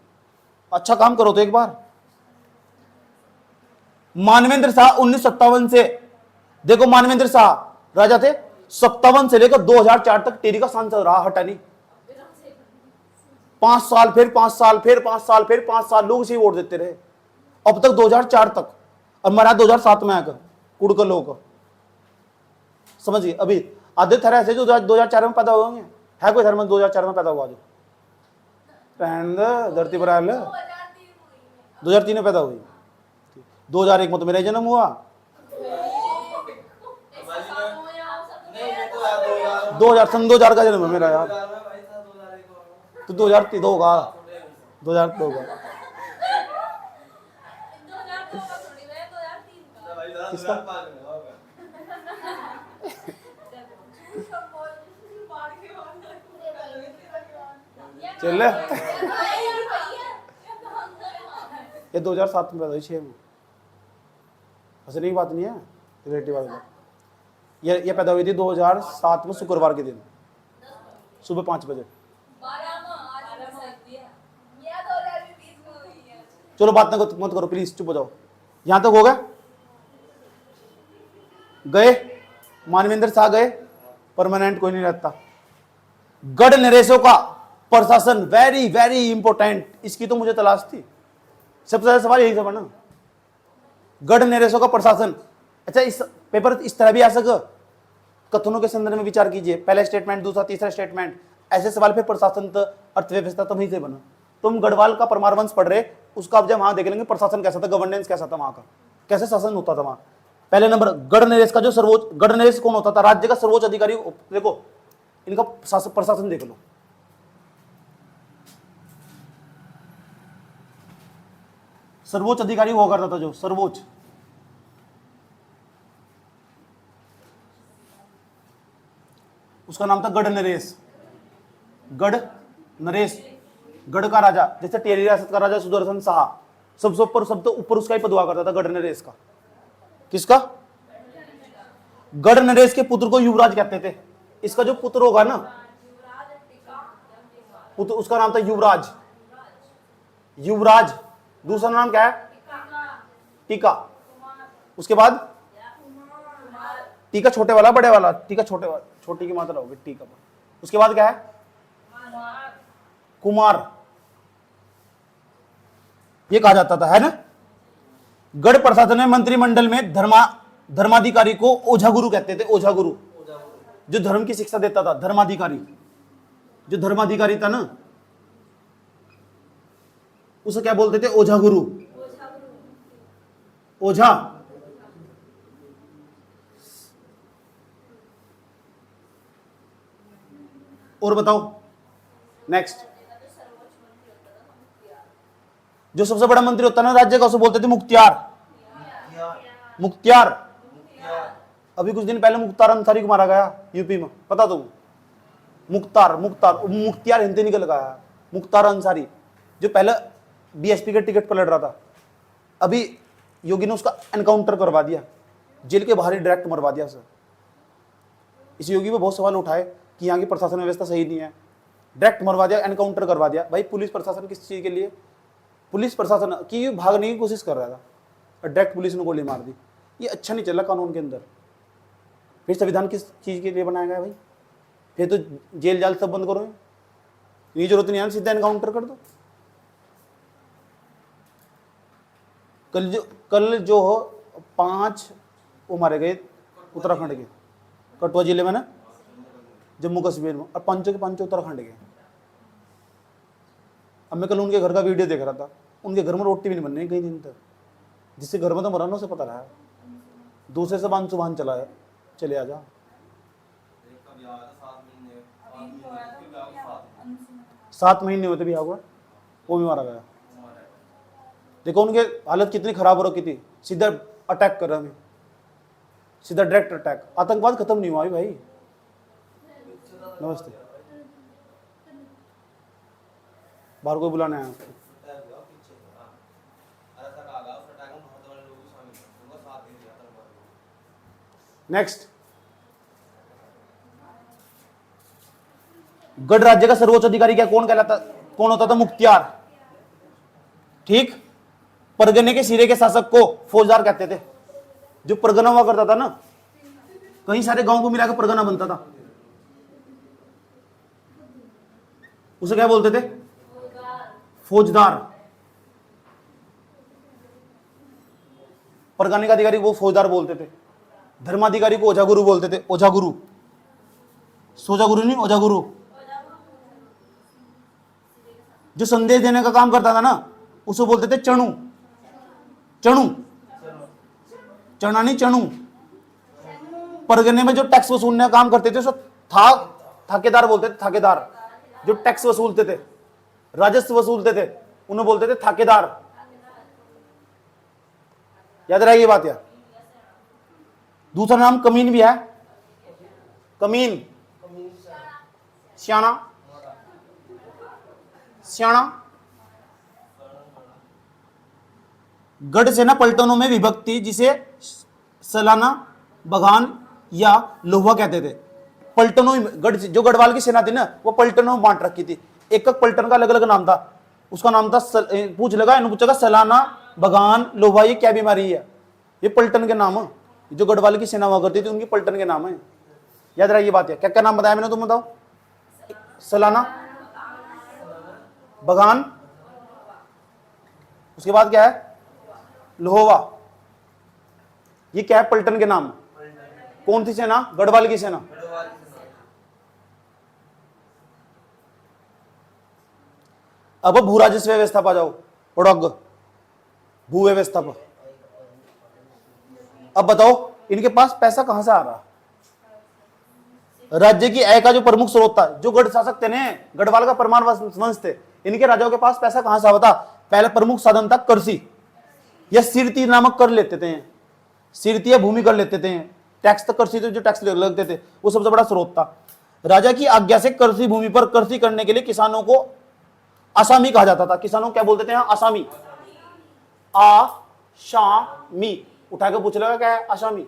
अच्छा काम करो तो एक बार। मानवेंद्र शाह 1957 से, देखो मानवेंद्र शाह राजा थे, 57 से लेकर 2004 तक टिहरी का सांसद रहा, हटा नहीं। 5 साल, फिर 5 साल, फिर 5 साल, फिर 5 साल लोग इसे वोट देते रहे, अब तक 2004 तक। और मरा 2007 में आकर कुड़कर लोग, समझिए। अभी आधे थर ऐसे जो 2004 में पैदा हुए होंगे। है कोई धर्म 2004 में पैदा हुआ जो? धरती पर आयल 2003 में पैदा हुई। 2001 में तो मेरा जन्म हुआ। 2000 का जन्म है मेरा यार। तो 2002 होगा, 2002 का। किसका? चल ये 2007 में पैदा हुई, 6 में। हंसने की बात नहीं है, रिलेटिव बात है। ये पैदा हुई थी 2007 में शुक्रवार के दिन सुबह 5 बजे। चलो बात मत करो प्लीज, चुप हो जाओ। यहां तक हो गया? गए मानवेंद्र शाह गए, परमानेंट कोई नहीं रहता। गढ़ नरेशों का प्रशासन वेरी वेरी इंपॉर्टेंट, इसकी तो मुझे तलाश थी। सबसे ज्यादा सवाल यही था ना, गढ़ नरेशों का प्रशासन। अच्छा इस पेपर इस तरह भी आ सके, कथनों के संदर्भ में विचार कीजिए, पहला स्टेटमेंट, दूसरा, तीसरा स्टेटमेंट, ऐसे सवाल पे प्रशासन अर्थव्यवस्था तो वहीं से बना। तुम गढ़वाल का परमार वंश पढ़ रहे, उसका अब जब वहां देख लेंगे प्रशासन कैसा था, गवर्नेंस कैसा था वहां का, कैसे शासन होता था वहां। पहले नंबर गढ़ नरेश का जो सर्वोच्च, गढ़ नरेश कौन होता था? राज्य का सर्वोच्च अधिकारी। देखो इनका प्रशासन देख लो, सर्वोच्च अधिकारी हुआ करता था जो सर्वोच्च, उसका नाम था गढ़ नरेश। गढ़ नरेश, गढ़ का राजा, जैसे टेरी रियासत का राजा सुदर्शन शाह, सबसे ऊपर उसका ही पद हुआ करता था गढ़ नरेश का। किसका? गढ़ नरेश के पुत्र को युवराज कहते थे। इसका जो पुत्र होगा ना पुत्र, उसका नाम था युवराज। युवराज, दूसरा नाम क्या है? टीका। उसके बाद टीका छोटे वाला, बड़े वाला? टीका छोटे वाला, छोटी की मात्रा होगी टीका पर। उसके बाद क्या है? कुमार, ये कहा जाता था, है ना। गढ़ प्रशासन में मंत्रिमंडल में धर्माधिकारी को ओझा गुरु कहते थे। ओझा गुरु जो धर्म की शिक्षा देता था, धर्माधिकारी, जो धर्माधिकारी था ना, उसे क्या बोलते थे? ओझा गुरु। ओझा। और बताओ नेक्स्ट। जो सबसे बड़ा मंत्री होता है ना राज्य का, उसे बोलते थे मुख्तियार। मुख्तियार। अभी कुछ दिन पहले मुख्तार अंसारी को मारा गया यूपी में, पता तुम? मुख्तियार हिंदी निकल गया। मुख्तार अंसारी जो पहले बीएसपी के टिकट पर लड़ रहा था, अभी योगी ने उसका एनकाउंटर करवा दिया, जेल के बाहर ही डायरेक्ट मरवा दिया सर। इस योगी पे बहुत सवाल उठाए कि यहाँ की प्रशासन व्यवस्था सही नहीं है, डायरेक्ट मरवा दिया, एनकाउंटर करवा दिया। भाई पुलिस प्रशासन किस चीज के लिए? पुलिस प्रशासन की भागने की कोशिश कर रहा था और डायरेक्ट पुलिस ने गोली मार दी। ये अच्छा नहीं चला कानून के अंदर। फिर संविधान किस चीज के लिए बनाया गया भाई? फिर तो जेल जाल सब बंद करो, ये जरूरत नहीं है, सीधा एनकाउंटर कर दो। कल जो हो 5 वो मारे गए उत्तराखंड के, कठुआ जिले में ना, जम्मू कश्मीर में, और 5 के 5 उत्तराखंड के। अब मैं कल उनके घर का वीडियो देख रहा था, उनके घर में रोटी भी नहीं बननी कई दिन तक। जिससे घर में तो मरा ना उसे पता रहा, दूसरे से बांध सुबह चला है, चले आ जा। 7 महीने हुए थे भी हुआ, वो भी मारा गया। देखो उनके हालत कितनी खराब हो रखी थी, सीधा अटैक कर रहा है, सीधा डायरेक्ट अटैक। आतंकवाद खत्म नहीं हुआ भाई। नमस्ते, बाहर कोई बुलाने आया आपको? नेक्स्ट, गढ़ राज्य का सर्वोच्च अधिकारी क्या कौन कहलाता, कौन होता था? मुख्तियार। ठीक। परगने के सिरे के शासक को फौजदार कहते थे। जो परगना हुआ करता था ना, कई सारे गांव को मिलाकर परगना बनता था, उसे क्या बोलते थे? फौजदार। परगने का अधिकारी वो फौजदार बोलते थे। धर्माधिकारी को ओझा गुरु बोलते थे। ओझा गुरु। सोजा गुरु नहीं, ओजा गुरु। जो संदेश देने का काम करता था ना, उसको बोलते थे चणु। चणु, चना नहीं, चणु। परगने में जो टैक्स वसूलने का काम करते थे उसको थाकेदार बोलते थे। थाकेदार जो टैक्स वसूलते थे, राजस्व वसूलते थे, उन्हें बोलते थे थाकेदार। याद रहेगी बात यार। दूसरा नाम कमीन भी है। कमीन, सियाना, सियाना। गढ़ सेना पलटनों में विभक्ति जिसे सलाना, बगान या लोहा कहते थे। पलटनों, गढ़, जो गढ़वाल की सेना थी ना, वो पलटनों में बांट रखी थी। एक एक पलटन का अलग अलग नाम था। उसका नाम था पूछ लगा, इन्होंने पूछेगा सलाना, बगान, लोहा, ये क्या बीमारी है? ये पलटन के नाम है। जो गढ़वाल की सेना हुआ करती थी उनकी पलटन के नाम है। याद रहा ये बात है। क्या क्या नाम बताया मैंने, तुम बताओ। सलाना, बगान, उसके बाद क्या है? लोहवा। ये क्या है? पलटन के नाम। कौन सी सेना? गढ़वाल की सेना। अब भू राजस्व व्यवस्था पा जाओ, पड़ोग भू व्यवस्था पर। अब बताओ इनके पास पैसा कहां से आ रहा? राज्य की आय का जो प्रमुख स्रोत था, जो गढ़ शासक थे ने, गढ़वाल का परमार वंश थे, इनके राजाओं के पास पैसा कहां से आता? पहला प्रमुख साधन था करसी या सिरती नामक कर लेते थे। सिरती या भूमि कर लेते थे। टैक्स तो करसी, तो जो टैक्स लगते थे वो सबसे बड़ा स्रोत था। राजा की आज्ञा से करसी भूमि पर करसी करने के लिए किसानों को आसामी कहा जाता था। किसानों को क्या बोलते थे? आसामी। आशामी। उठा के पूछ लेगा क्या है आसामी,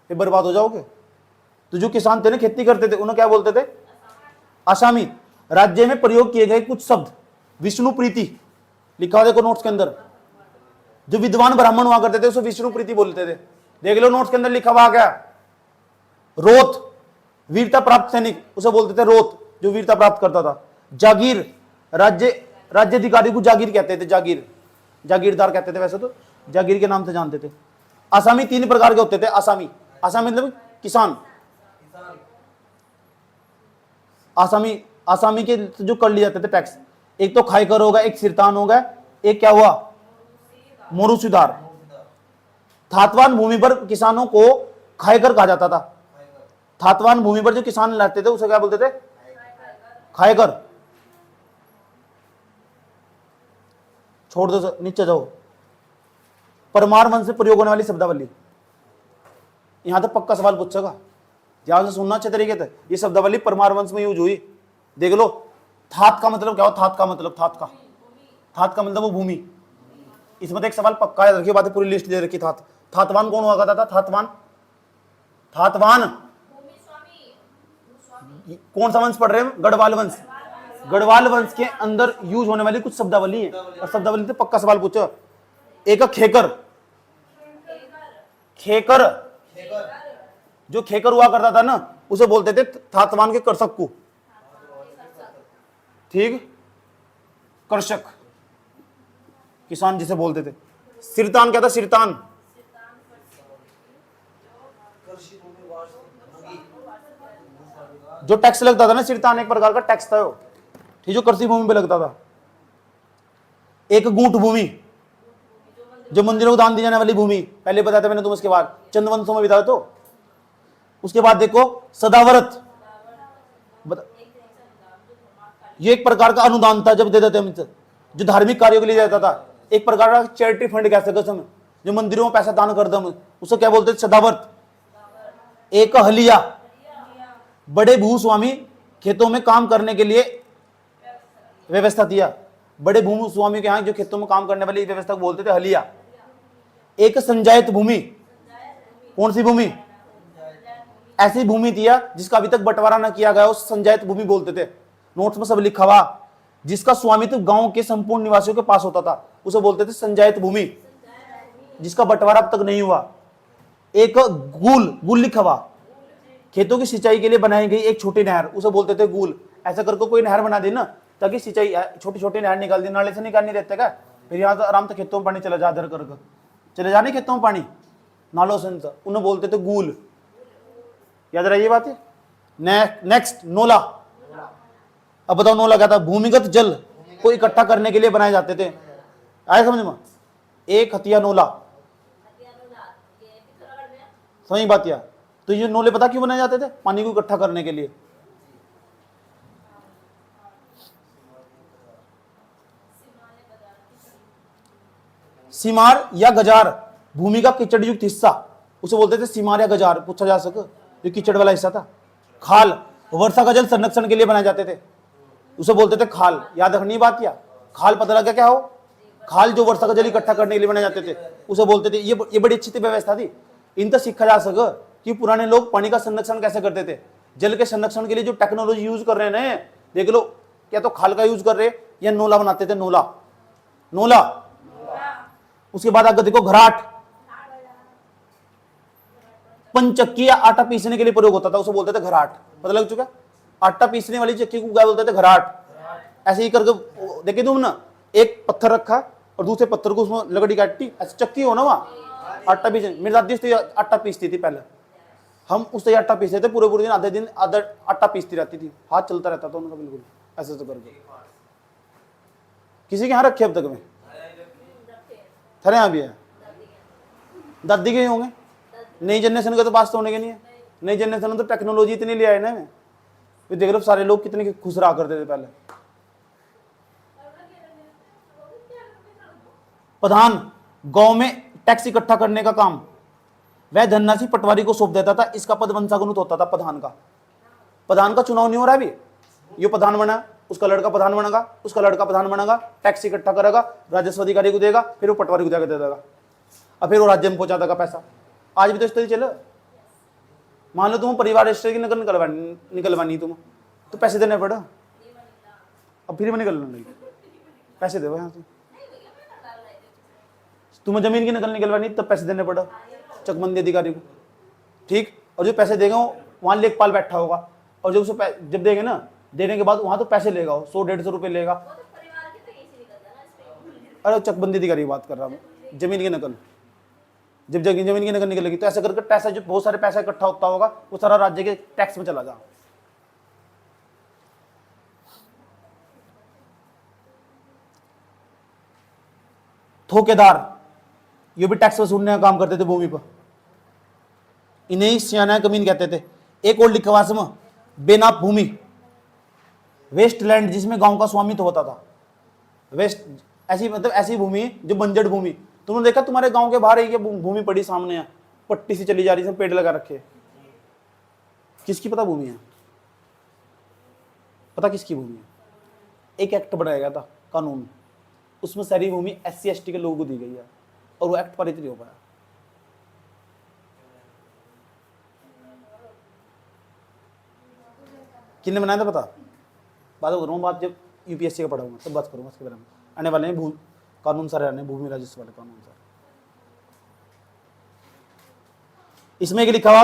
फिर बर्बाद हो जाओगे। तो जो किसान थे ना, खेती करते थे, उन्हें क्या बोलते थे? आसामी। राज्य में प्रयोग किए गए कुछ शब्द, विष्णु प्रीति लिखा हुआ देखो नोट्स के अंदर। जो विद्वान ब्राह्मण हुआ करते थे उसे विष्णु प्रीति बोलते थे। देख लो नोट्स के अंदर लिखा हुआ क्या? रोत, वीरता प्राप्त सैनिक, उसे बोलते थे रोत, जो वीरता प्राप्त करता था। जागीर, राज्य अधिकारी को जागीर कहते थे। जागीर, जागीरदार कहते थे, वैसे तो जागीर के नाम से जानते थे। आसामी 3 प्रकार के होते थे। आसामी, आसामी मतलब किसान। आसामी, आसामी के जो कर लिए जाते थे टैक्स, एक तो खाईकर होगा, एक सिरतान होगा, एक क्या हुआ? मोरूसीदार। थातवान भूमि पर किसानों को खाईकर कहा जाता था। थातवान भूमि पर जो किसान लाते थे उसे क्या बोलते थे? खाईकर। छोड़ दो, नीचे जाओ। परमार वंश से प्रयोग होने वाली शब्दावली, यहां तक पक्का सवाल पूछेगा, ध्यान से सुनना अच्छे तरीके से। ये शब्दावली परमार वंश में यूज हुई। देख लो, थात का मतलब क्या हो? थात का मतलब, थात का मतलब वो भूमि। इसमें तो एक सवाल पक्का है, रखिए बातें, पूरी लिस्ट दे रखी। थातवान कौन हुआ करता था? थातवान, थातवान कौन सा वंश पढ़ रहे हैं? गढ़वाल वंश। गढ़वाल वंश के अंदर यूज होने वाली कुछ शब्दावली है, और शब्दावली से पक्का सवाल पूछो। एक खेकर, खेकर, जो खेकर हुआ करता था ना, उसे बोलते थे थातवान के कर्षक को। ठीक, कर्षक, किसान जिसे बोलते थे। सिरतान क्या था? सिरतान, जो टैक्स लगता था ना, सिरतान एक प्रकार का टैक्स था, ठीक, जो कृषि भूमि पे लगता था। एक गूंठ भूमि, जो मंदिरों को दान दी जाने वाली भूमि, पहले बताया था मैंने तुम, उसके बाद चंद्रवंशों में बताया। तो उसके बाद देखो सदाव्रत, ये एक प्रकार का अनुदान था जब दे देते हम, जो धार्मिक कार्यों के लिए जाता था। एक प्रकार का चैरिटी फंड कह सकते हम, जो मंदिरों में पैसा दान करते हम, उसे क्या बोलते थे? सदाव्रत। एक हलिया, बड़े भूस्वामी खेतों में काम करने के लिए व्यवस्था दिया। बड़े भूस्वामी के यहाँ जो खेतों में काम करने वाली व्यवस्था को बोलते थे हलिया। एक संजायत भूमि, कौन सी भूमि? ऐसी भूमि दिया जिसका अभी तक बंटवारा न किया गया, उस संजायत भूमि बोलते थे। नोट्स में सब लिखा हुआ। जिसका स्वामित्व गांव के संपूर्ण निवासियों के पास होता था उसे बोलते थे संजायत भूमि, जिसका बंटवारा अब तक नहीं हुआ। एक गुल लिखा हुआ, खेतों की सिंचाई के लिए बनाई गई एक छोटी नहर, उसे बोलते थे गुल। ऐसा करके कोई नहर बना दी ना, ताकि सिंचाई, छोटी छोटी नहर निकाल दी, नाले से निकालनी रहते का, फिर यहाँ से आराम से खेतों में पानी चला जा, इधर करके चले जाने खेतों में पानी, नालों से, उन्हें बोलते थे गुल। याद रही ये बात है। नेक्स्ट नोला। अब बताओ नोला क्या था? भूमिगत जल को इकट्ठा करने के लिए बनाए जाते थे। आए समझ में? एक हथिया नोला, समझ बात या? तो ये नोले पता क्यों बनाए जाते थे? पानी को इकट्ठा करने के लिए। सीमार या गजार, भूमि का कीचड़ युक्त हिस्सा, उसे बोलते थे सीमार या गजार, पूछा जा सके, जो कीचड़ वाला हिस्सा था। खाल, वर्षा का जल संरक्षण के लिए बनाए जाते थे, उसे बोलते थे खाल। याद रखनी बात या? खाल पता लगा क्या हो? खाल जो वर्षा का जल इकट्ठा करने के लिए बनाए जाते थे, उसे बोलते थे। ये बड़ी अच्छी व्यवस्था थी। इन तो सीखा जा सके कि पुराने लोग पानी का संरक्षण कैसे करते थे। जल के संरक्षण के लिए जो टेक्नोलॉजी यूज कर रहे हैं, देख लो, क्या तो खाल का यूज कर रहे या नोला बनाते थे। नोला, नोला। उसके बाद आगे देखो घराट, पंचक्की या आटा पीसने के लिए प्रयोग होता था, उसे बोलते थे घराट। पता लग चुका? आटा पीसने वाली चक्की को क्या बोलते थे? घराट। ऐसे ही करके देखे तुम ना, एक पत्थर रखा और दूसरे पत्थर को उसमें लकड़ी काटी, ऐसे चक्की हो ना वहां, आटा पीसने। मेरी दादी आटा पीसती थी पहले, हम उससे आटा पीसते थे पूरे दिन, आधे दिन आधा आटा पीसती रहती थी, हाथ चलता रहता था उनका बिल्कुल ऐसे तो करके। किसी के यहाँ रखे अब तक में? थारे यहाँ भी है? दादी के ही होंगे, नई जनरेशन के तो पास तो होने के नहीं है। नई जनरेशन में तो टेक्नोलॉजी इतनी ले आए ना, मैं देख लो सारे लोग कितने खुश रहा करते थे पहले। प्रधान गांव में टैक्स इकट्ठा करने का काम वह धनराशि पटवारी को सौंप देता था, इसका पद वंशानुगत होता था प्रधान का। प्रधान का चुनाव नहीं हो रहा अभी, ये प्रधान बना, उसका लड़का प्रधान बनेगा, उसका लड़का प्रधान बनेगा, टैक्स इकट्ठा करेगा, राजस्व अधिकारी को देगा, फिर वो पटवारी को जाकर दे देगा, और फिर वो राज्य में पहुंचा देगा पैसा। आज भी तो इस तरह चलो। मान लो तुम परिवार रजिस्टर की नकल निकलवानी तुम, तो पैसे देने पड़े, अब फिर मैं निकलने लगी, पैसे दे यहाँ से। तुम्हें जमीन की नकल निकलवानी तब पैसे देने पड़े चकबंदी अधिकारी को, ठीक। और जो पैसे देगा वहां लेखपाल बैठा होगा, और जब उसे जब देंगे ना, देने के बाद वहां तो पैसे लेगा, 100-150 रुपए लेगा। अरे चकबंदी अधिकारी की बात कर रहा हूँ, जमीन की नकल। जब जमीन की नकल निकलेगी तो ऐसा करके पैसा, जो बहुत सारे पैसा इकट्ठा होता होगा, वो सारा राज्य के टैक्स में चला जा। ठोकेदार, ये भी टैक्स वसूलने का काम करते थे भूमि पर, इन्हें ही सियाना कमीन कहते थे। एक और लिखा हुआ बेनाप भूमि, वेस्ट लैंड, जिसमें गांव का स्वामित्व होता था। वेस्ट ऐसी मतलब ऐसी भूमि जो बंजर भूमि। तुमने देखा तुम्हारे गांव के बाहर एक भूमि पड़ी सामने है, पट्टी सी चली जा रही है, पेड़ लगा रखे, किसकी पता भूमि है? पता किसकी भूमि है? एक एक्ट बनाया गया था कानून, उसमें सारी भूमि SC-ST के लोगों को दी गई है, और वो एक्ट पारित नहीं हो पाया। किसने बनाया था पता? बात करूँ, बात जब UPSC का पढ़ाऊंगा तब बात करूंगा इसके बारे में। आने वाले हैं कानून सारे आने, भूमि राजस्व वाले कानून सारे। इसमें एक लिखा हुआ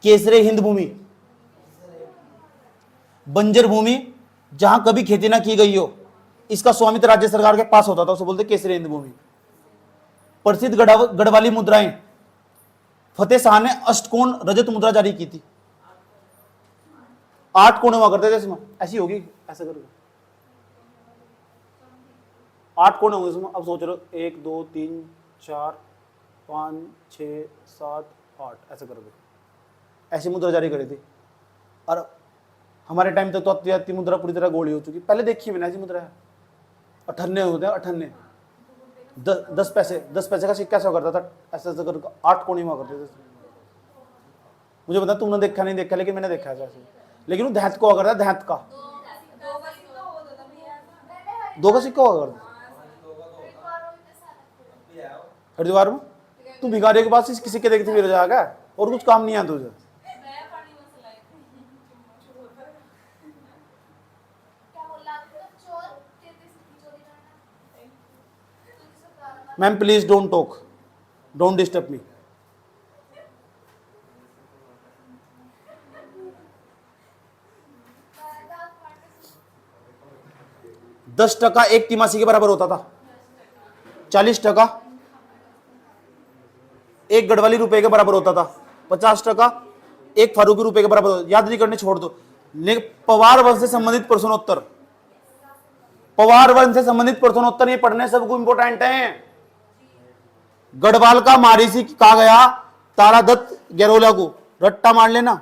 केसरे हिंद भूमि, बंजर भूमि जहां कभी खेती ना की गई हो, इसका स्वामित्व राज्य सरकार के पास होता था, उसे बोलते केसरे हिंद भूमि। प्रसिद्ध गढ़वाली मुद्राएं, फतेह शाह ने अष्टकोण रजत मुद्रा जारी की थी। 8 कोण हुआ करते थे इसमें, ऐसी होगी ऐसा करोगे, 8 कोण होंगे इसमें। अब सोच रहे हो 1 2 3 4 5 6 7 8 ऐसा करोगे, ऐसी मुद्रा जारी करी थी। और हमारे टाइम तक तो अत्याती मुद्रा पूरी तरह गोली हो चुकी। पहले देखी मैंने ऐसी मुद्रा है, 98 होते हैं, 98 10 पैसे का सिक्का ऐसा करता था, ऐसा ऐसा कर 8 कोण हुआ करते थे। मुझे पता तुमने देखा नहीं देखा, लेकिन मैंने देखा ऐसा, लेकिन वो धैत को हुआ करता, धैत का 2 का सिक्का हुआ करता हरिद्वार में। तू भिखारी के पास किसी के देखते फिर जाएगा, और कुछ काम नहीं है तुझे। Ma'am please don't talk, don't disturb me. $10 एक तिमासी के बराबर होता था, 40% एक गढ़वाली रुपए के बराबर होता था, 50% 1 फारूकी रुपए के बराबर होता, याद नहीं करने छोड़ दो। लेकिन पवार वंश से संबंधित प्रश्नोत्तर, पवार वंश से संबंधित प्रश्नोत्तर ये पढ़ने सबको इंपॉर्टेंट है। गढ़वाल का मारीसी कहा गया तारादत्त गैरोला को, रट्टा मार लेना।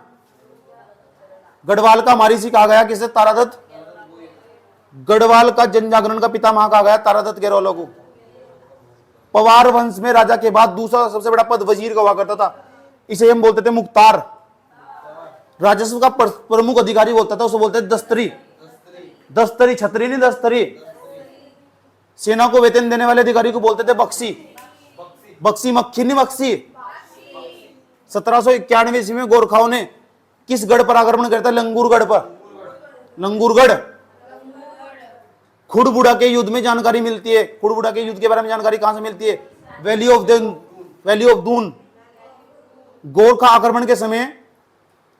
गढ़वाल का मारीसी कहा गया किसे? तारादत्त। गढ़वाल का जन जागरण का पितामह कहा गया तारादत्त गैरोला को। पवार वंश में राजा के बाद दूसरा सबसे बड़ा पद वजीर का हुआ करता था, इसे हम बोलते थे मुख्तार। राजस्व का प्रमुख अधिकारी बोलता था, उसे बोलते थे दस्तरी। दस्तरी, छतरी नहीं, दस्तरी। सेना को वेतन देने वाले अधिकारी को बोलते थे बख्शी। बख्शी, मक्खी नहीं, बख्शी। 1791 ईस्वी में गोरखाओं ने किस गढ़ पर आक्रमण करता? लंगूरगढ़ पर। लंगूरगढ़। खुड़बुड़ा के युद्ध में जानकारी मिलती है। खुड़बुड़ा के युद्ध के बारे में जानकारी कहां से मिलती है? Valley of Doon. गोरखा आक्रमण के समय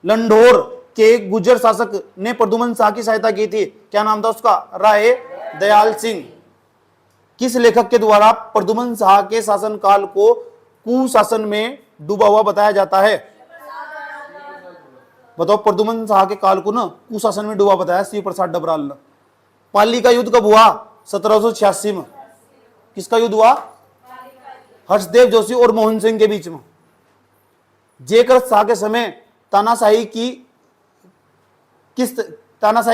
लंढोर के गुर्जर शासक ने प्रद्युमन शाह की सहायता की थी। क्या नाम था उसका? राय दयाल सिंह। किस लेखक के द्वारा प्रद्युमन शाह के शासनकाल को कुशासन में डूबा हुआ बताया जाता है? बताओ, प्रद्युमन शाह के काल को ना कुशासन में डूबा बताया शिव प्रसाद डबराल ने। पाली का युद्ध कब हुआ? 1786 में। किसका युद्ध हुआ? हर्षदेव जोशी और मोहन सिंह के बीच में। जेकर शाह के समय तानाशाही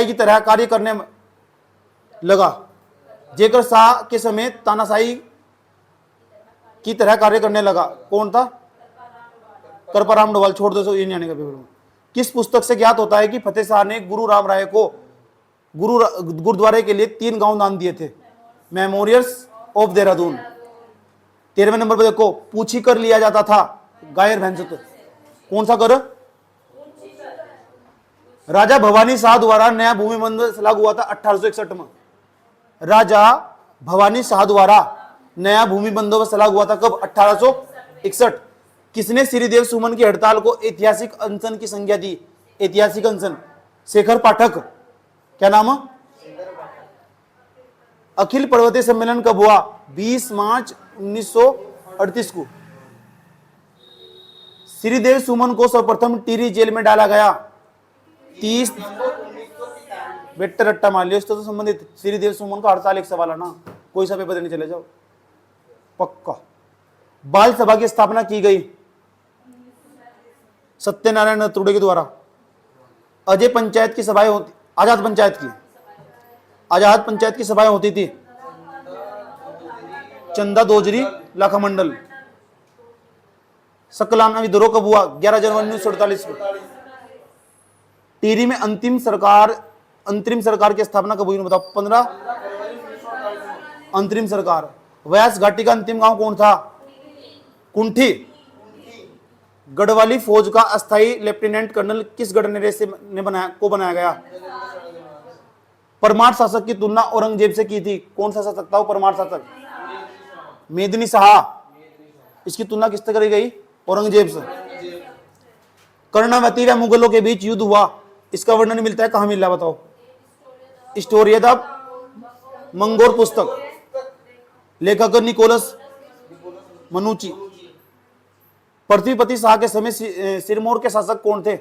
की तरह कार्य करने लगा। जेकर शाह के समय तानाशाही की तरह कार्य करने लगा। कौन था? करपराम डोभाल। छोड़ दो, ये नहीं आने का पेपर में। किस पुस्तक से ज्ञात होता है कि फतेह शाह ने गुरु राम राय को गुरुद्वारे के लिए 3 गांव दान दिए थे? Memorials of Dehradun. 13वें नंबर पर देखो, पूछी कर लिया जाता था गायर भैंस। तो कौन सा कर? राजा भवानी शाह द्वारा नया भूमि बंदोबस्त लागू हुआ था 1861 में। राजा भवानी शाह द्वारा नया भूमि बंदोबस्त लागू हुआ था कब? 1861। किसने श्रीदेव सुमन की हड़ताल को ऐतिहासिक अनशन की संज्ञा दी? ऐतिहासिक अनशन। शेखर पाठक। क्या नाम? अखिल पर्वतीय सम्मेलन कब हुआ? 20 मार्च 1938 को। श्रीदेव सुमन को सर्वप्रथम टिहरी जेल में डाला गया 30 बेटर रट्टा मान लियो, इससे तो संबंधित। श्रीदेव सुमन का हर साल एक सवाल है ना, कोई सा पेपर देने चले जाओ पक्का। बाल सभा की स्थापना की गई सत्यनारायण रतुड़े के द्वारा। अजय पंचायत की सभाएं होती, आजाद पंचायत की सभाएं होती थी। चंदा दोजरी लाखा मंडल। सकलाना विद्रोह कब हुआ? 11 जनवरी 1948 को। टिहरी में अंतरिम सरकार की स्थापना कब हुई? बताओ। 15 अंतरिम सरकार। व्यास घाटी का अंतिम गांव कौन था? कुंठी। गढ़वाली फौज का अस्थायी लेफ्टिनेंट कर्नल किस गवर्नर ने बनाया गया? परमार शासक की तुलना औरंगजेब से की थी। कौन सा शासक था वो परमार शासक? मेदिनी शाह। इसकी तुलना किससे करी गई? औरंगजेब से। कर्णावती व मुगलों के बीच युद्ध हुआ, इसका वर्णन मिलता है कहां मिल रहा है? बताओ। स्टोरी द मंगोर पुस्तक। लेखक निकोलस मनुची। पृथ्वीपति शाह के समय सिरमौर के शासक कौन थे?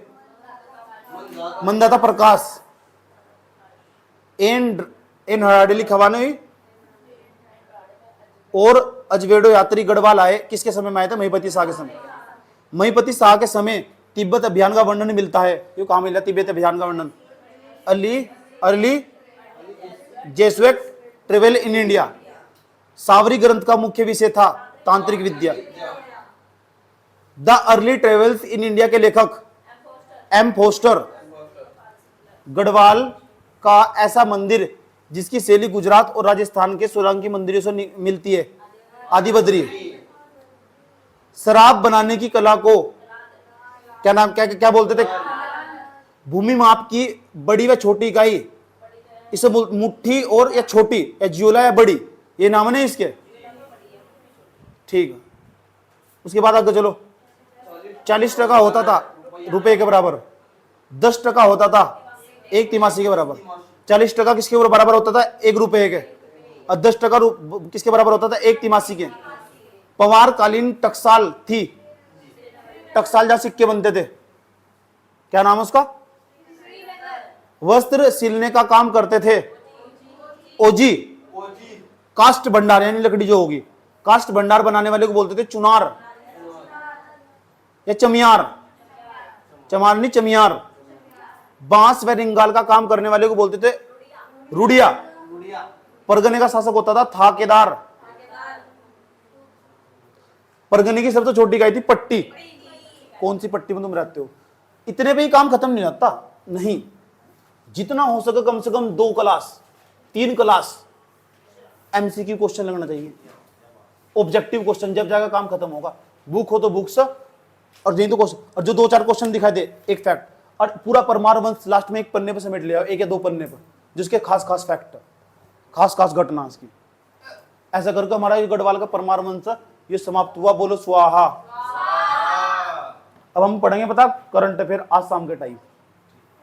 मंदाता प्रकाश। एन हराडेली खवाने और अजवेडो यात्री गढ़वाल आए, किसके समय में आए थे? महिपति शाह के समय। महिपति शाह के समय तिब्बत अभियान का वर्णन मिलता है, ये कहां मिला? तिब्बत अभियान का वर्णन early Jesuit travel in India. सावरी ग्रंथ का मुख्य विषय था तांत्रिक विद्या। The early travels in India के लेखक एम फोस्टर। गढ़वाल का ऐसा मंदिर जिसकी शैली गुजरात और राजस्थान के सोलंकी मंदिरों से मिलती है? आदिबद्री। शराब बनाने की कला को क्या नाम, क्या बोलते थे? भूमि माप की बड़ी व छोटी इकाई, इसे मुट्ठी और या छोटी या जियोला या बड़ी, ये नाम है इसके। ठीक है, उसके बाद आगे चलो। 40% होता था रुपए के बराबर, 10% होता था 1 तिमासी के बराबर। 40% किसके बराबर होता था? 1 रुपए के। और 10% किसके बराबर होता था? 1 तिमासी के। पवार कालीन टकसाल थी, टकसाल जहां सिक्के बनते थे, क्या नाम है उसका? वस्त्र सिलने का काम करते थे ओजी। कास्ट भंडार यानी लकड़ी जो होगी, कास्ट भंडार बनाने वाले को बोलते थे चुनार या चमियार। चमार नहीं, चमियार। बांस व रिंगाल का काम करने वाले को बोलते थे रुड़िया। परगने का शासक होता था थाकेदार। परगने की सबसे छोटी इकाई थी पट्टी। कौन सी पट्टी में तुम रहते हो? इतने पे ही काम खत्म नहीं होता, नहीं, जितना हो सके कम से कम 2 क्लास 3 क्लास एमसीक्यू क्वेश्चन लगना चाहिए, ऑब्जेक्टिव क्वेश्चन, जब जाकर काम खत्म होगा। बुक हो तो बुक्स, और नहीं तो क्वेश्चन, और जो 2-4 क्वेश्चन दिखाई दे, एक फैक्ट, और पूरा परमार वंश लास्ट में एक पन्ने पर समेट लिया, 1 या 2 पन्ने पर, जिसके खास खास फैक्ट, खास खास घटना इसकी। ऐसा करके हमारा ये गढ़वाल का परमार वंश ये समाप्त हुआ। बोलो स्वाहा। अब हम पढ़ेंगे पता करंट अफेयर आज शाम के टाइम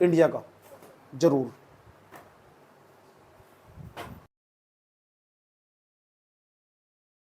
इंडिया का, जरूर।